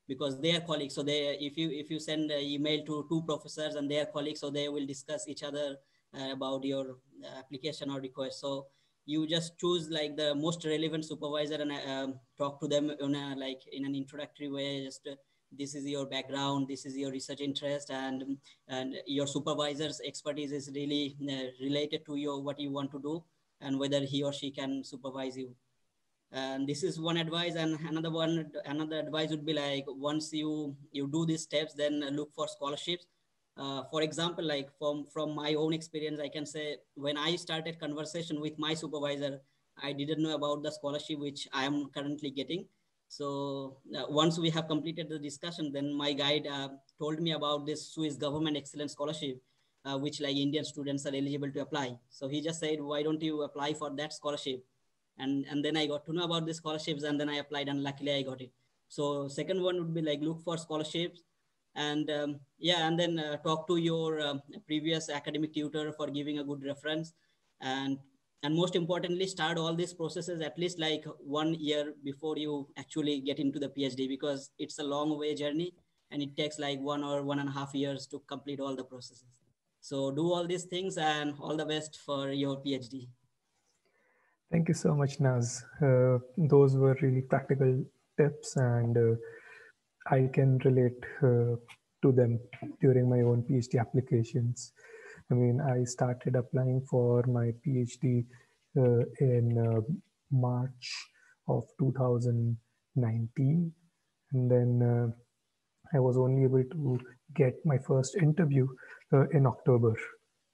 because they are colleagues. So if you send an email to two professors and they are colleagues, so they will discuss each other about your application or request. So you just choose the most relevant supervisor and talk to them in an introductory way. Just this is your background, this is your research interest, and your supervisor's expertise is really related to what you want to do, and whether he or she can supervise you. And this is one advice. And another advice would be once you do these steps, then look for scholarships. For example, from my own experience, I can say when I started conversation with my supervisor, I didn't know about the scholarship which I am currently getting. So once we have completed the discussion, then my guide told me about this Swiss Government Excellence Scholarship, which Indian students are eligible to apply. So he just said, why don't you apply for that scholarship? And then I got to know about the scholarships, and then I applied, and luckily I got it. So second one would be look for scholarships, and and then talk to your previous academic tutor for giving a good reference, and most importantly, start all these processes at least 1 year before you actually get into the PhD, because it's a long way journey and it takes 1 or 1.5 years to complete all the processes. So do all these things, and all the best for your PhD. Thank you so much, Naz. Those were really practical tips, and I can relate to them during my own PhD applications. I mean, I started applying for my PhD in March of 2019, and then I was only able to get my first interview in October,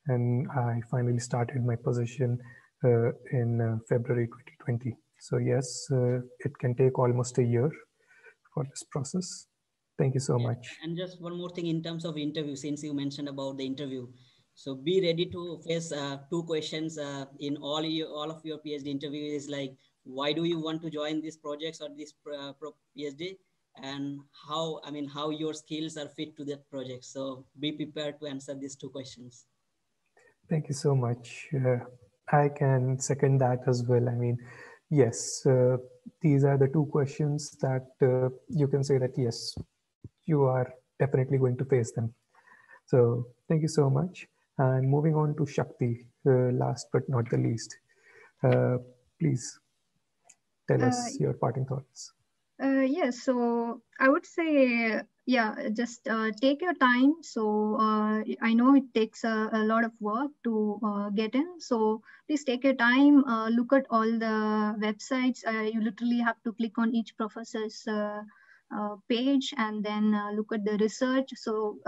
and I finally started my position in February 2020. So yes, it can take almost a year for this process. Thank you so much. And just one more thing in terms of interview, since you mentioned about the interview. So be ready to face two questions in all of your PhD interviews, why do you want to join these projects or this PhD? And how your skills are fit to that project. So be prepared to answer these two questions. Thank you so much. I can second that as well. I mean, yes, these are the two questions that you can say that, yes, you are definitely going to face them. So thank you so much. And moving on to Shakti, last but not the least. Please tell us your parting thoughts. Yes, so I would say yeah, just take your time. So I know it takes a lot of work to get in. So please take your time, look at all the websites. You literally have to click on each professor's page and then look at the research. So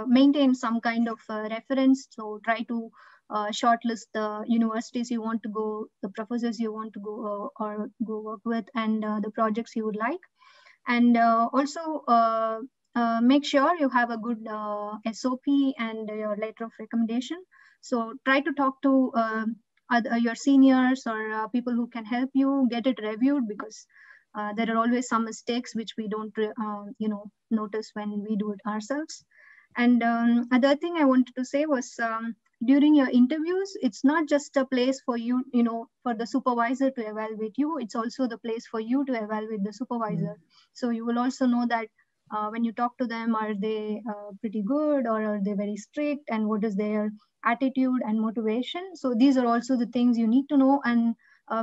maintain some kind of reference. So try to shortlist the universities you want to go, the professors you want to go or go work with, and the projects you would like. And also make sure you have a good SOP and your letter of recommendation. So try to talk to your seniors or people who can help you get it reviewed, because there are always some mistakes which we don't notice when we do it ourselves. And other thing I wanted to say was, during your interviews, it's not just a place for you, for the supervisor to evaluate you. It's also the place for you to evaluate the supervisor. So you will also know that when you talk to them, are they pretty good, or are they very strict, and what is their attitude and motivation. So these are also the things you need to know, and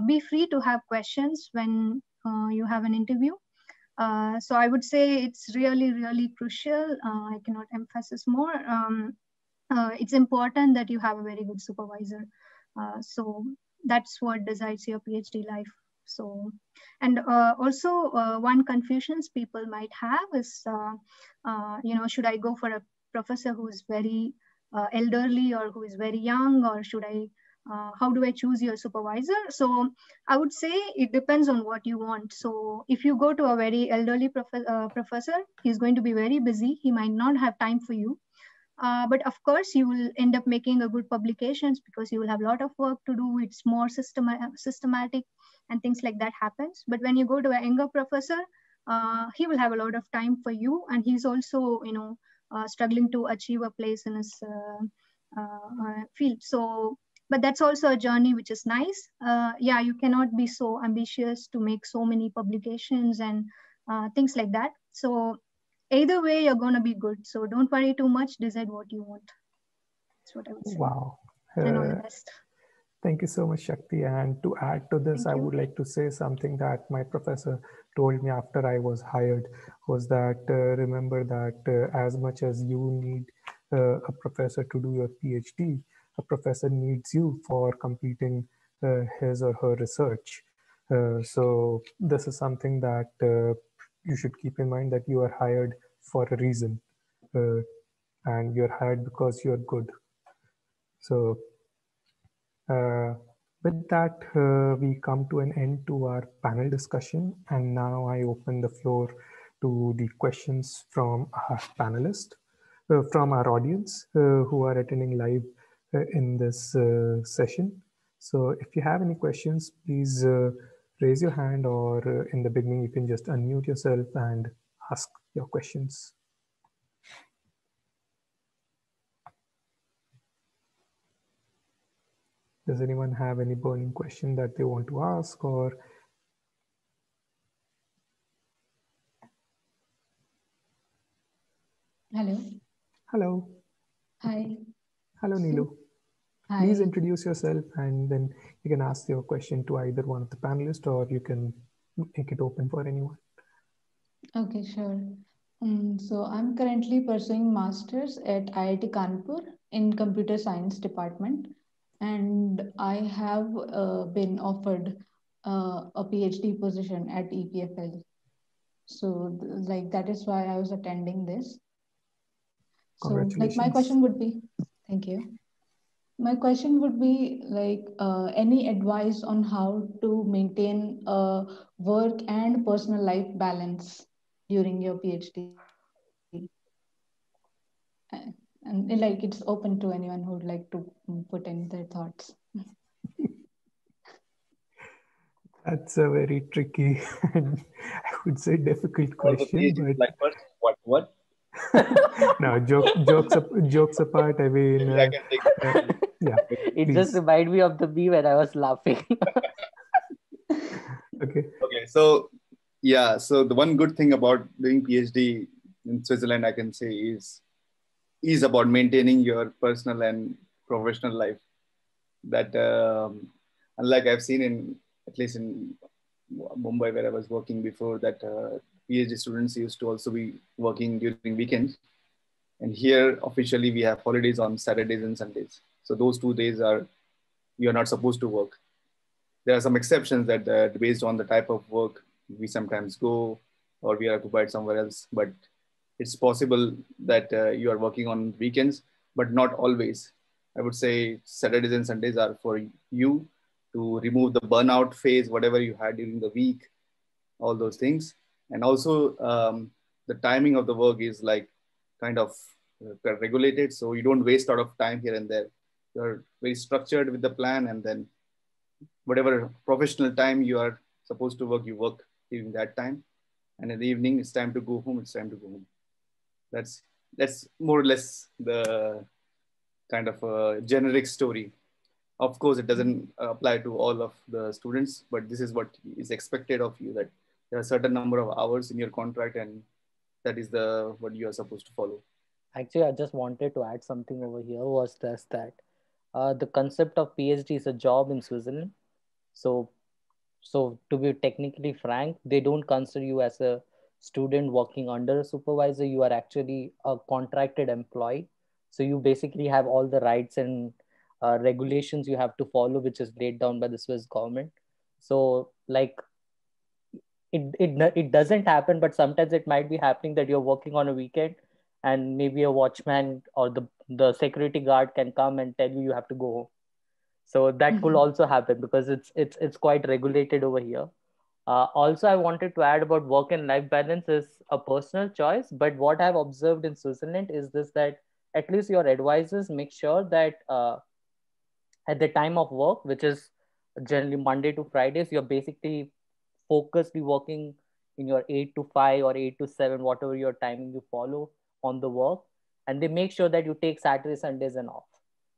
be free to have questions when you have an interview. So I would say it's really, really crucial. I cannot emphasize more. It's important that you have a very good supervisor. So that's what decides your PhD life. So, and also one confusions people might have is, should I go for a professor who is very elderly or who is very young, or should I, how do I choose your supervisor? So I would say it depends on what you want. So if you go to a very elderly professor, he's going to be very busy. He might not have time for you. But of course, you will end up making a good publications because you will have a lot of work to do. It's more systematic and things like that happens. But when you go to a younger professor, he will have a lot of time for you, and he's also, struggling to achieve a place in his field. So, but that's also a journey which is nice. Yeah, you cannot be so ambitious to make so many publications and things like that. So either way, you're going to be good. So don't worry too much. Decide what you want. That's what I would say. Wow. And all the best. Thank you so much, Shakti. And to add to this, I would like to say something that my professor told me after I was hired was that remember that as much as you need a professor to do your PhD, a professor needs you for completing his or her research. So this is something that you should keep in mind, that you are hired for a reason, and you're hired because you're good. So with that, we come to an end to our panel discussion, and now I open the floor to the questions from our panelists, from our audience who are attending live in this session. So if you have any questions, please raise your hand, or in the beginning, you can just unmute yourself and ask your questions. Does anyone have any burning question that they want to ask, or? Hello. Hello. Hi. Hello, Neelu. Hi. Please introduce yourself, and then you can ask your question to either one of the panelists, or you can make it open for anyone. Okay, sure. So I'm currently pursuing masters at IIT Kanpur in computer science department, and I have been offered a PhD position at EPFL. So like that is why I was attending this. So like my question would be, thank you. My question would be like any advice on how to maintain a work and personal life balance during your PhD? And like it's open to anyone who would like to put in their thoughts. That's a very tricky and I would say difficult question. But like first, what? No, jokes apart. I mean, I can take yeah. It just reminded me of the meme when I was laughing. Okay. So yeah, so the one good thing about doing PhD in Switzerland, I can say, is about maintaining your personal and professional life. That unlike I've seen in, at least in Mumbai where I was working before, that PhD students used to also be working during weekends. And here officially we have holidays on Saturdays and Sundays. So those 2 days you are not supposed to work. There are some exceptions that based on the type of work we sometimes go or we are occupied somewhere else, but it's possible that you are working on weekends, but not always. I would say Saturdays and Sundays are for you to remove the burnout phase, whatever you had during the week, all those things. And also the timing of the work is like kind of regulated. So you don't waste a lot of time here and there. You're very structured with the plan, and then whatever professional time you are supposed to work, you work during that time. And in the evening, it's time to go home. It's time to go home. That's more or less the kind of a generic story. Of course, it doesn't apply to all of the students, but this is what is expected of you, that there are a certain number of hours in your contract, and that is what you are supposed to follow. Actually, I just wanted to add something over here was just that the concept of PhD is a job in Switzerland. So to be technically frank, they don't consider you as a student working under a supervisor. You are actually a contracted employee. So you basically have all the rights and regulations you have to follow, which is laid down by the Swiss government. So like it doesn't happen, but sometimes it might be happening that you're working on a weekend and maybe a watchman or the security guard can come and tell you have to go home. So that could also happen because it's quite regulated over here. Also, I wanted to add about work and life balance is a personal choice. But what I've observed in Switzerland is this, that at least your advisors make sure that at the time of work, which is generally Monday to Fridays, you're basically focusedly working in your 8 to 5 or 8 to 7, whatever your timing you follow on the work. And they make sure that you take Saturday, Sundays and off.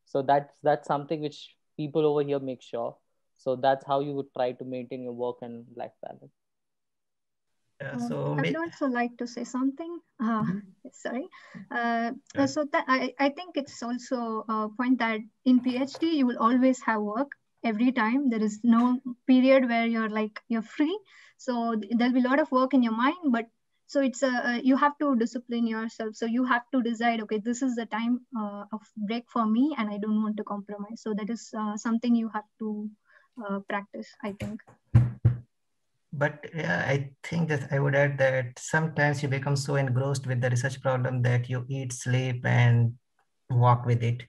So that's something which people over here make sure. So that's how you would try to maintain your work and life balance. I would also like to say something. Sorry. So that I think it's also a point that in PhD, you will always have work every time. There is no period where you're free. So there'll be a lot of work in your mind, but so it's you have to discipline yourself. So you have to decide, okay, this is the time of break for me, and I don't want to compromise. So that is something you have to practice, I think. But I think that I would add that sometimes you become so engrossed with the research problem that you eat, sleep, and walk with it.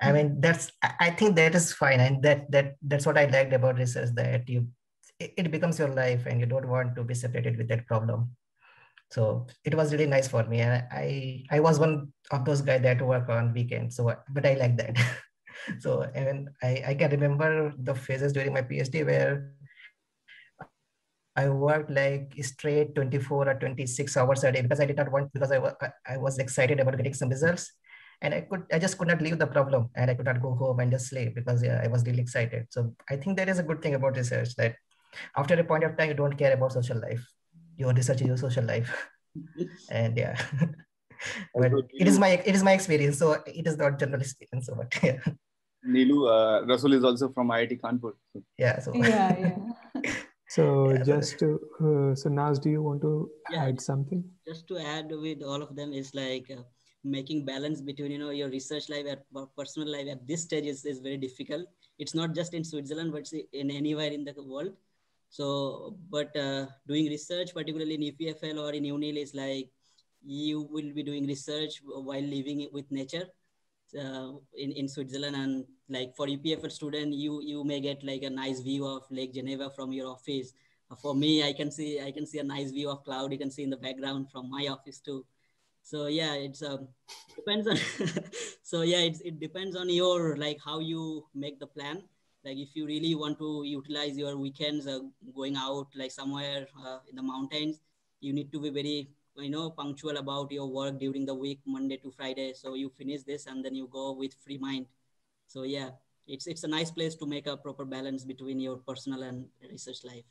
I mean, I think that is fine, and that's what I liked about research, that it becomes your life, and you don't want to be separated with that problem. So it was really nice for me, and I was one of those guys that work on weekends. So, but I like that. So, and I can remember the phases during my PhD where I worked like straight 24 or 26 hours a day because I did not want, because I was excited about getting some results, and I just could not leave the problem, and I could not go home and just sleep because I was really excited. So I think that is a good thing about research, that after a point of time you don't care about social life. Your research is your social life. And yeah. But it is my experience, so it is not general experience. So, but yeah. Neelu, Rasool is also from IIT Kanpur. Yeah. So yeah. So yeah, just to, so Naz, do you want to add something? Just to add with all of them is like making balance between your research life and personal life at this stage is very difficult. It's not just in Switzerland, but in anywhere in the world. So, but doing research, particularly in EPFL or in UNIL, is like you will be doing research while living with nature. In Switzerland, and like for EPFL student, you may get like a nice view of Lake Geneva from your office. For me, I can see a nice view of cloud. You can see in the background from my office too. So yeah, it's depends on. So yeah, it depends on your, like, how you make the plan. Like if you really want to utilize your weekends going out like somewhere in the mountains, you need to be very punctual about your work during the week, Monday to Friday. So you finish this and then you go with free mind. So yeah, it's a nice place to make a proper balance between your personal and research life.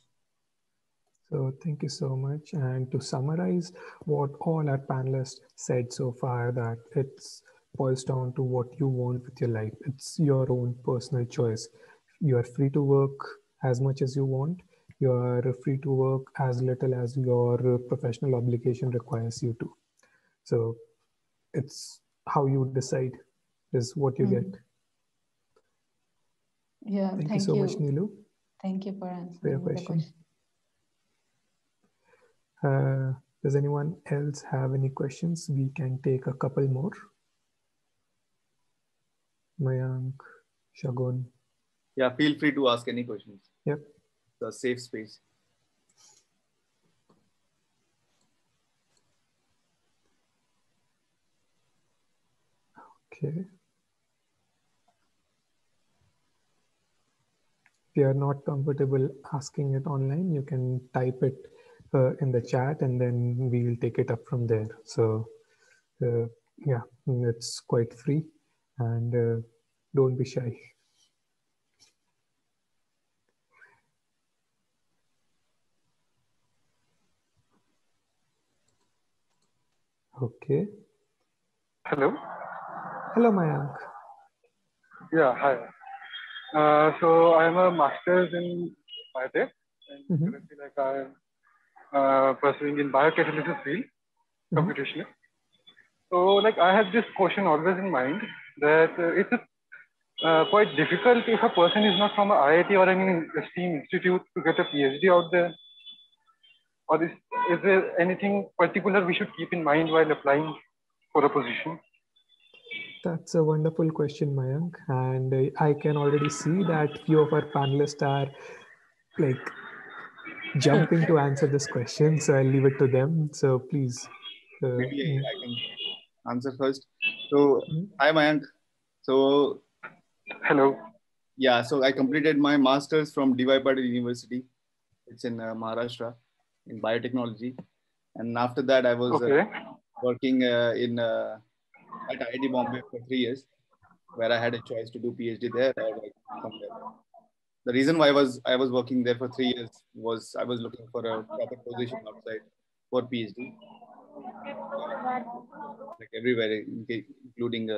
So thank you so much. And to summarize what all our panelists said so far, that it's boils down to what you want with your life. It's your own personal choice. You are free to work as much as you want. you are free to work as little as your professional obligation requires you to. So it's how you decide is what you get. Yeah, thank you so much, Neelu. Thank you for answering the question. Does anyone else have any questions? We can take a couple more. Mayank, Shagun. Yeah, feel free to ask any questions. Yep. It's a safe space. Okay. If you are not comfortable asking it online, you can type it in the chat and then we'll take it up from there. So yeah, it's quite free and don't be shy. Okay. Hello. Hello, Mayank. Yeah, hi. So I'm a master's in biotech, and currently, like, I'm pursuing in biocatalysis field, computational. So, like, I have this question always in mind that it's quite difficult if a person is not from an IIT or any esteemed institute to get a PhD out there. Or is there anything particular we should keep in mind while applying for a position? That's a wonderful question, Mayank. And I can already see that few of our panelists are like jumping to answer this question. So I'll leave it to them. So please. Maybe I can answer first. So, hi, Mayank. So, hello. Yeah, so I completed my master's from DY Patil University. It's in Maharashtra in biotechnology. And after that, I was working at IIT Bombay for 3 years, where I had a choice to do PhD there or like somewhere. The reason why I was working there for 3 years was I was looking for a proper position outside for PhD, like everywhere, including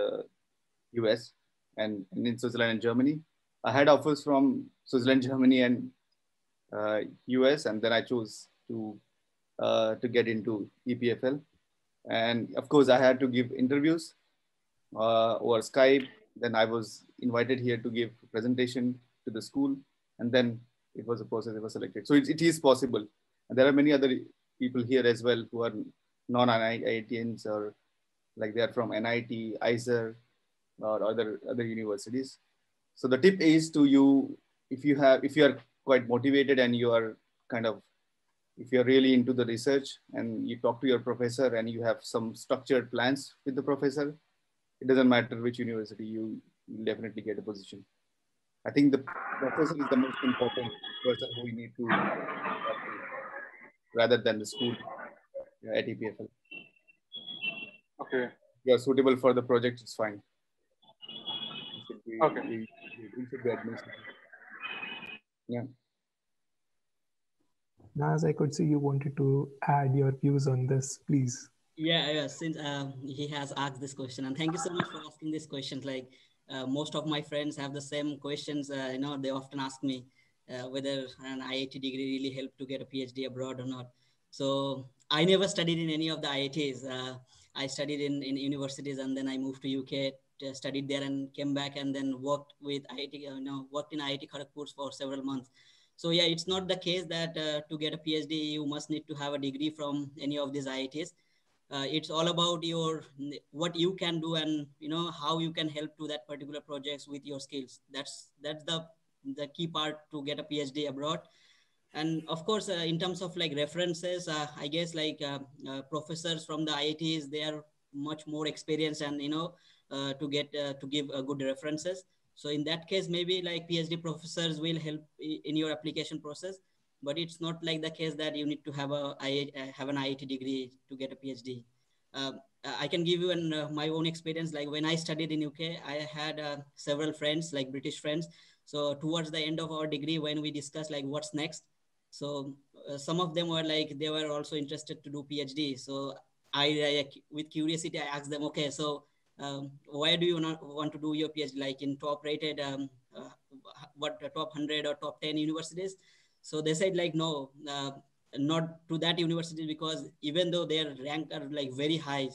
US and in Switzerland and Germany. I had offers from Switzerland, Germany, and US, and then I chose to get into EPFL. And of course, I had to give interviews over Skype. Then I was invited here to give a presentation to the school, and then it was a process. I was selected. So it is possible. And there are many other people here as well who are non-IITians or like they are from NIT, ISER, or other universities. So the tip is to you, if you are quite motivated and you are if you're really into the research and you talk to your professor and you have some structured plans with the professor, it doesn't matter which university, you definitely get a position. I think the professor is the most important person who we need to talk to rather than the school at EPFL. Okay. If you are suitable for the project, it's fine. Okay. We should be admitted. Yeah. Naz, I could see you wanted to add your views on this, please. Yeah, since he has asked this question, and thank you so much for asking this question. Like most of my friends have the same questions. They often ask me whether an IIT degree really helped to get a PhD abroad or not. So I never studied in any of the IITs. I studied in universities, and then I moved to UK, studied there, and came back, and then worked with IIT. Worked in IIT Kharagpur for several months. So yeah, it's not the case that to get a PhD you must need to have a degree from any of these IITs. It's all about what you can do and how you can help to that particular projects with your skills. That's the key part to get a PhD abroad. And of course, in terms of like references, I guess like professors from the IITs, they are much more experienced and to give good references. So in that case, maybe like PhD professors will help in your application process. But it's not like the case that you need to have an IIT degree to get a PhD. I can give you my own experience. Like when I studied in UK, I had several friends, like British friends. So towards the end of our degree, when we discussed like what's next, so some of them were like, they were also interested to do PhD. So I with curiosity, I asked them, okay, so why do you not want to do your PhD, like in top rated, what top 100 or top 10 universities? So they said like, no, not to that university, because even though their rank are like very high,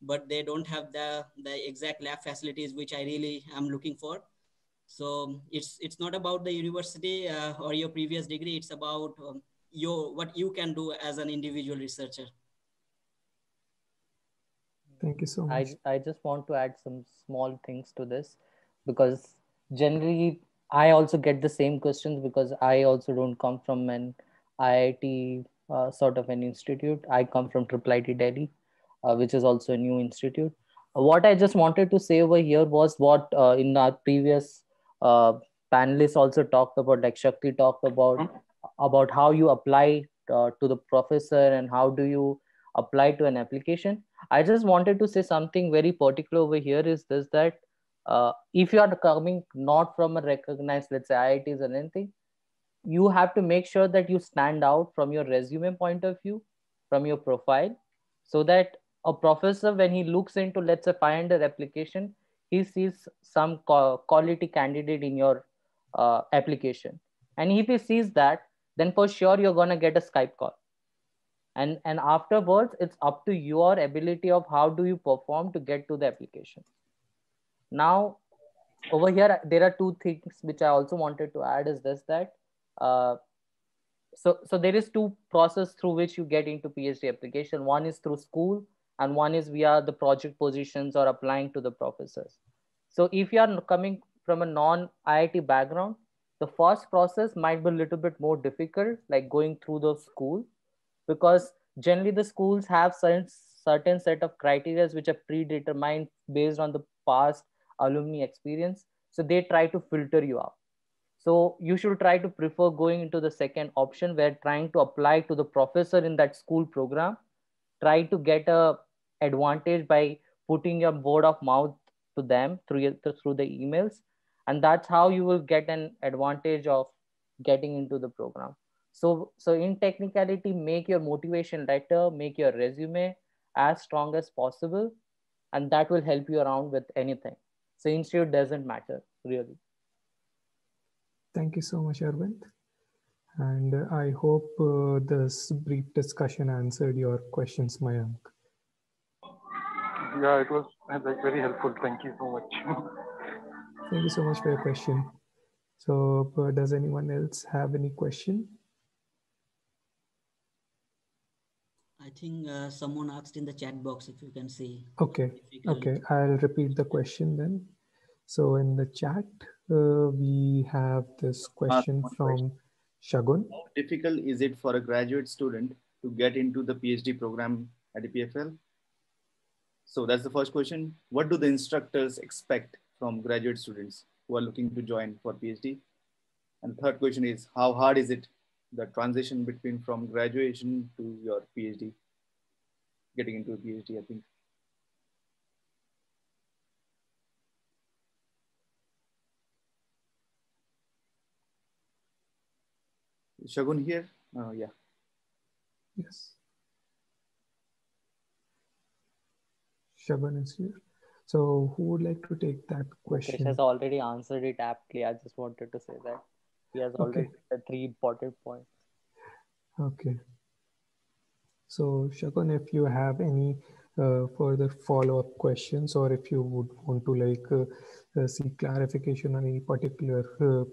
but they don't have the exact lab facilities which I really am looking for. So it's not about the university or your previous degree. It's about what you can do as an individual researcher. Thank you so much. I just want to add some small things to this, because generally I also get the same questions, because I also don't come from an IIT sort of an institute. I come from IIIT Delhi, which is also a new institute. What I just wanted to say over here was what in our previous panelists also talked about, like Shakti talked about how you apply to the professor and how do you apply to an application. I just wanted to say something very particular over here is this, that if you are coming not from a recognized, let's say IITs or anything, you have to make sure that you stand out from your resume point of view, from your profile, so that a professor, when he looks into, let's say, 500 application, he sees some quality candidate in your application. And if he sees that, then for sure you're going to get a Skype call. And afterwards, it's up to your ability of how do you perform to get to the application. Now, over here, there are two things which I also wanted to add is this, that so there is two process through which you get into PhD application. One is through school and one is via the project positions or applying to the professors. So if you are coming from a non-IIT background, the first process might be a little bit more difficult, like going through the school, because generally the schools have certain set of criteria which are predetermined based on the past alumni experience. So they try to filter you out. So you should try to prefer going into the second option, where trying to apply to the professor in that school program, try to get a advantage by putting your word of mouth to them through the emails. And that's how you will get an advantage of getting into the program. So in technicality, make your motivation letter, make your resume as strong as possible, and that will help you around with anything. So institute doesn't matter, really. Thank you so much, Arvind. And I hope this brief discussion answered your questions, Mayank. Yeah, it was like very helpful. Thank you so much. Thank you so much for your question. So does anyone else have any question? I think someone asked in the chat box, if you can see. Okay, I'll repeat the question then. So in the chat, we have this question from Shagun. How difficult is it for a graduate student to get into the PhD program at EPFL? So that's the first question. What do the instructors expect from graduate students who are looking to join for PhD? And the third question is, how hard is it, the transition between from graduation to your PhD, getting into a PhD, I think. Is Shagun here? Yeah. Yes. Shagun is here. So who would like to take that question? Mukesh has already answered it aptly. I just wanted to say that he has already said 3 important points. Okay. So Shagun, if you have any further follow-up questions, or if you would want to seek clarification on any particular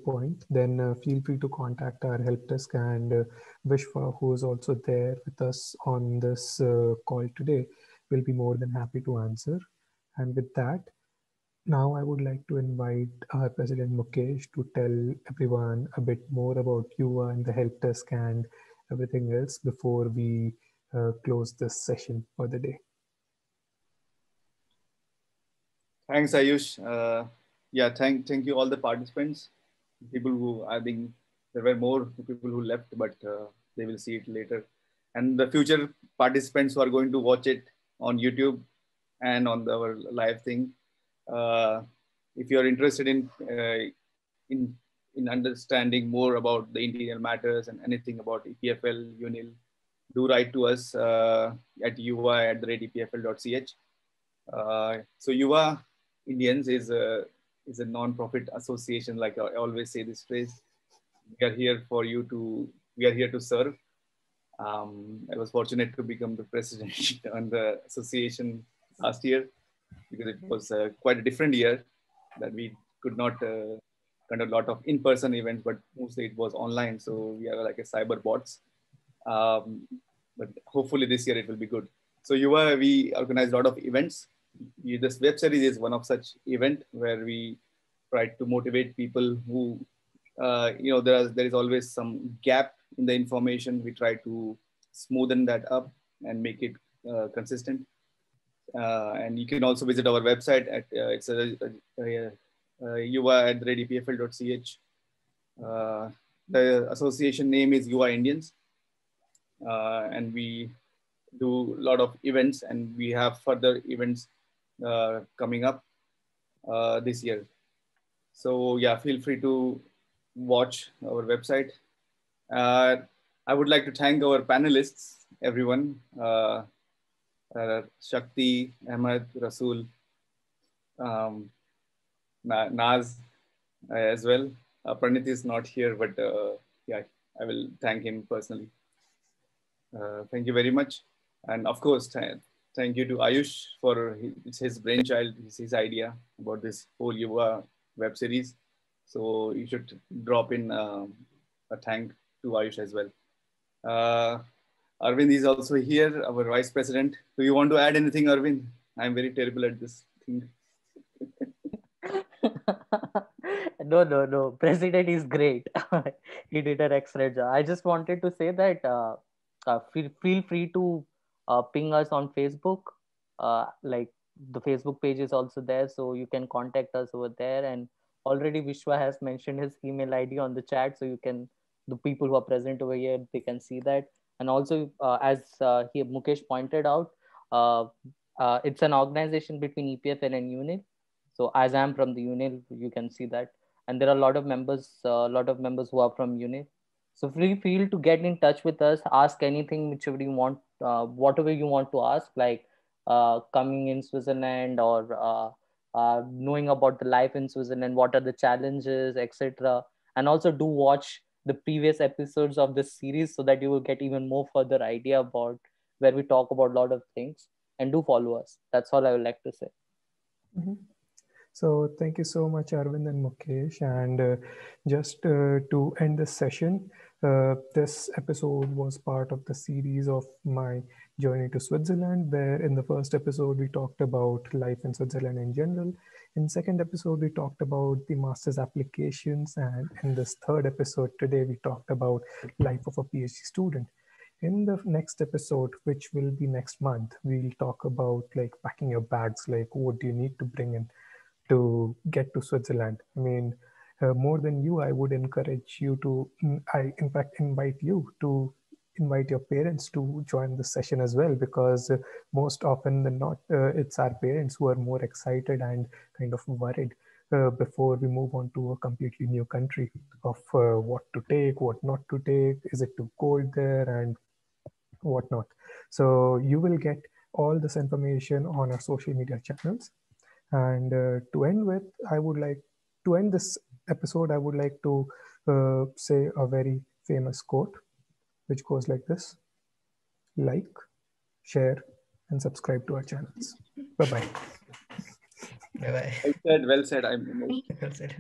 point, then feel free to contact our help desk, and Vishwa, who is also there with us on this call today, will be more than happy to answer. And with that, now I would like to invite our President Mukesh to tell everyone a bit more about YUVA and the help desk and everything else before we close this session for the day. Thanks, Ayush. Yeah, thank you all the participants. People who, I think there were more people who left, but they will see it later. And the future participants who are going to watch it on YouTube and on our live thing. If you are interested in understanding more about the interior matters and anything about EPFL, UNIL, do write to us at yuva@epfl.ch. So YUVA Indians is a non-profit association, like I always say this phrase. We are here for you to. We are here to serve. I was fortunate to become the president on the association last year because it was quite a different year that we could not conduct a lot of in-person events, but mostly it was online. So we are like a cyber bots. Um, but hopefully this year it will be good. So YUVA, we organize a lot of events. This web series is one of such event where we try to motivate people who, there is always some gap in the information. We try to smoothen that up and make it consistent. And you can also visit our website at it's yuva@epfl.ch. The association name is YUVA Indians, and we do a lot of events, and we have further events coming up this year. So yeah, feel free to watch our website. I would like to thank our panelists, everyone. Sakthi, Ahmad, Rasool, Naz as well. Pranit is not here, but yeah, I will thank him personally. Thank you very much. And of course, thank you to Ayush for his brainchild, his idea about this whole YUVA web series. So you should drop in a thank to Ayush as well. Arvind is also here, our vice president. Do you want to add anything, Arvind? I'm very terrible at this thing. No. President is great. He did an excellent job. I just wanted to say that feel free to ping us on Facebook. Like the Facebook page is also there, so you can contact us over there. And already Vishwa has mentioned his email ID on the chat, so you can, the people who are present over here, they can see that. And also, as Mukesh pointed out, it's an organization between EPFL and UNIL. So as I'm from the UNIL, you can see that. And there are a lot of members who are from UNIL. So feel to get in touch with us, ask anything whichever you want, whatever you want to ask, like coming in Switzerland, or knowing about the life in Switzerland, what are the challenges, etc. And also do watch the previous episodes of this series so that you will get even more further idea about where we talk about a lot of things. And do follow us. That's all I would like to say. Mm-hmm. So thank you so much, Arvind and Mukesh. And just to end this session, this episode was part of the series of my journey to Switzerland, where in the first episode, we talked about life in Switzerland in general. In second episode, we talked about the master's applications. And in this third episode today, we talked about life of a PhD student. In the next episode, which will be next month, we'll talk about like packing your bags, like what do you need to bring in to get to Switzerland. I mean, more than you, I would encourage you to, I in fact invite you to invite your parents to join the session as well, because most often than not, it's our parents who are more excited and kind of worried before we move on to a completely new country of what to take, what not to take, is it too cold there, and whatnot. So you will get all this information on our social media channels. And to end this episode, I would like to say a very famous quote, which goes like this: like, share, and subscribe to our channels. Bye-bye. Bye-bye. Well said, well said. Well said.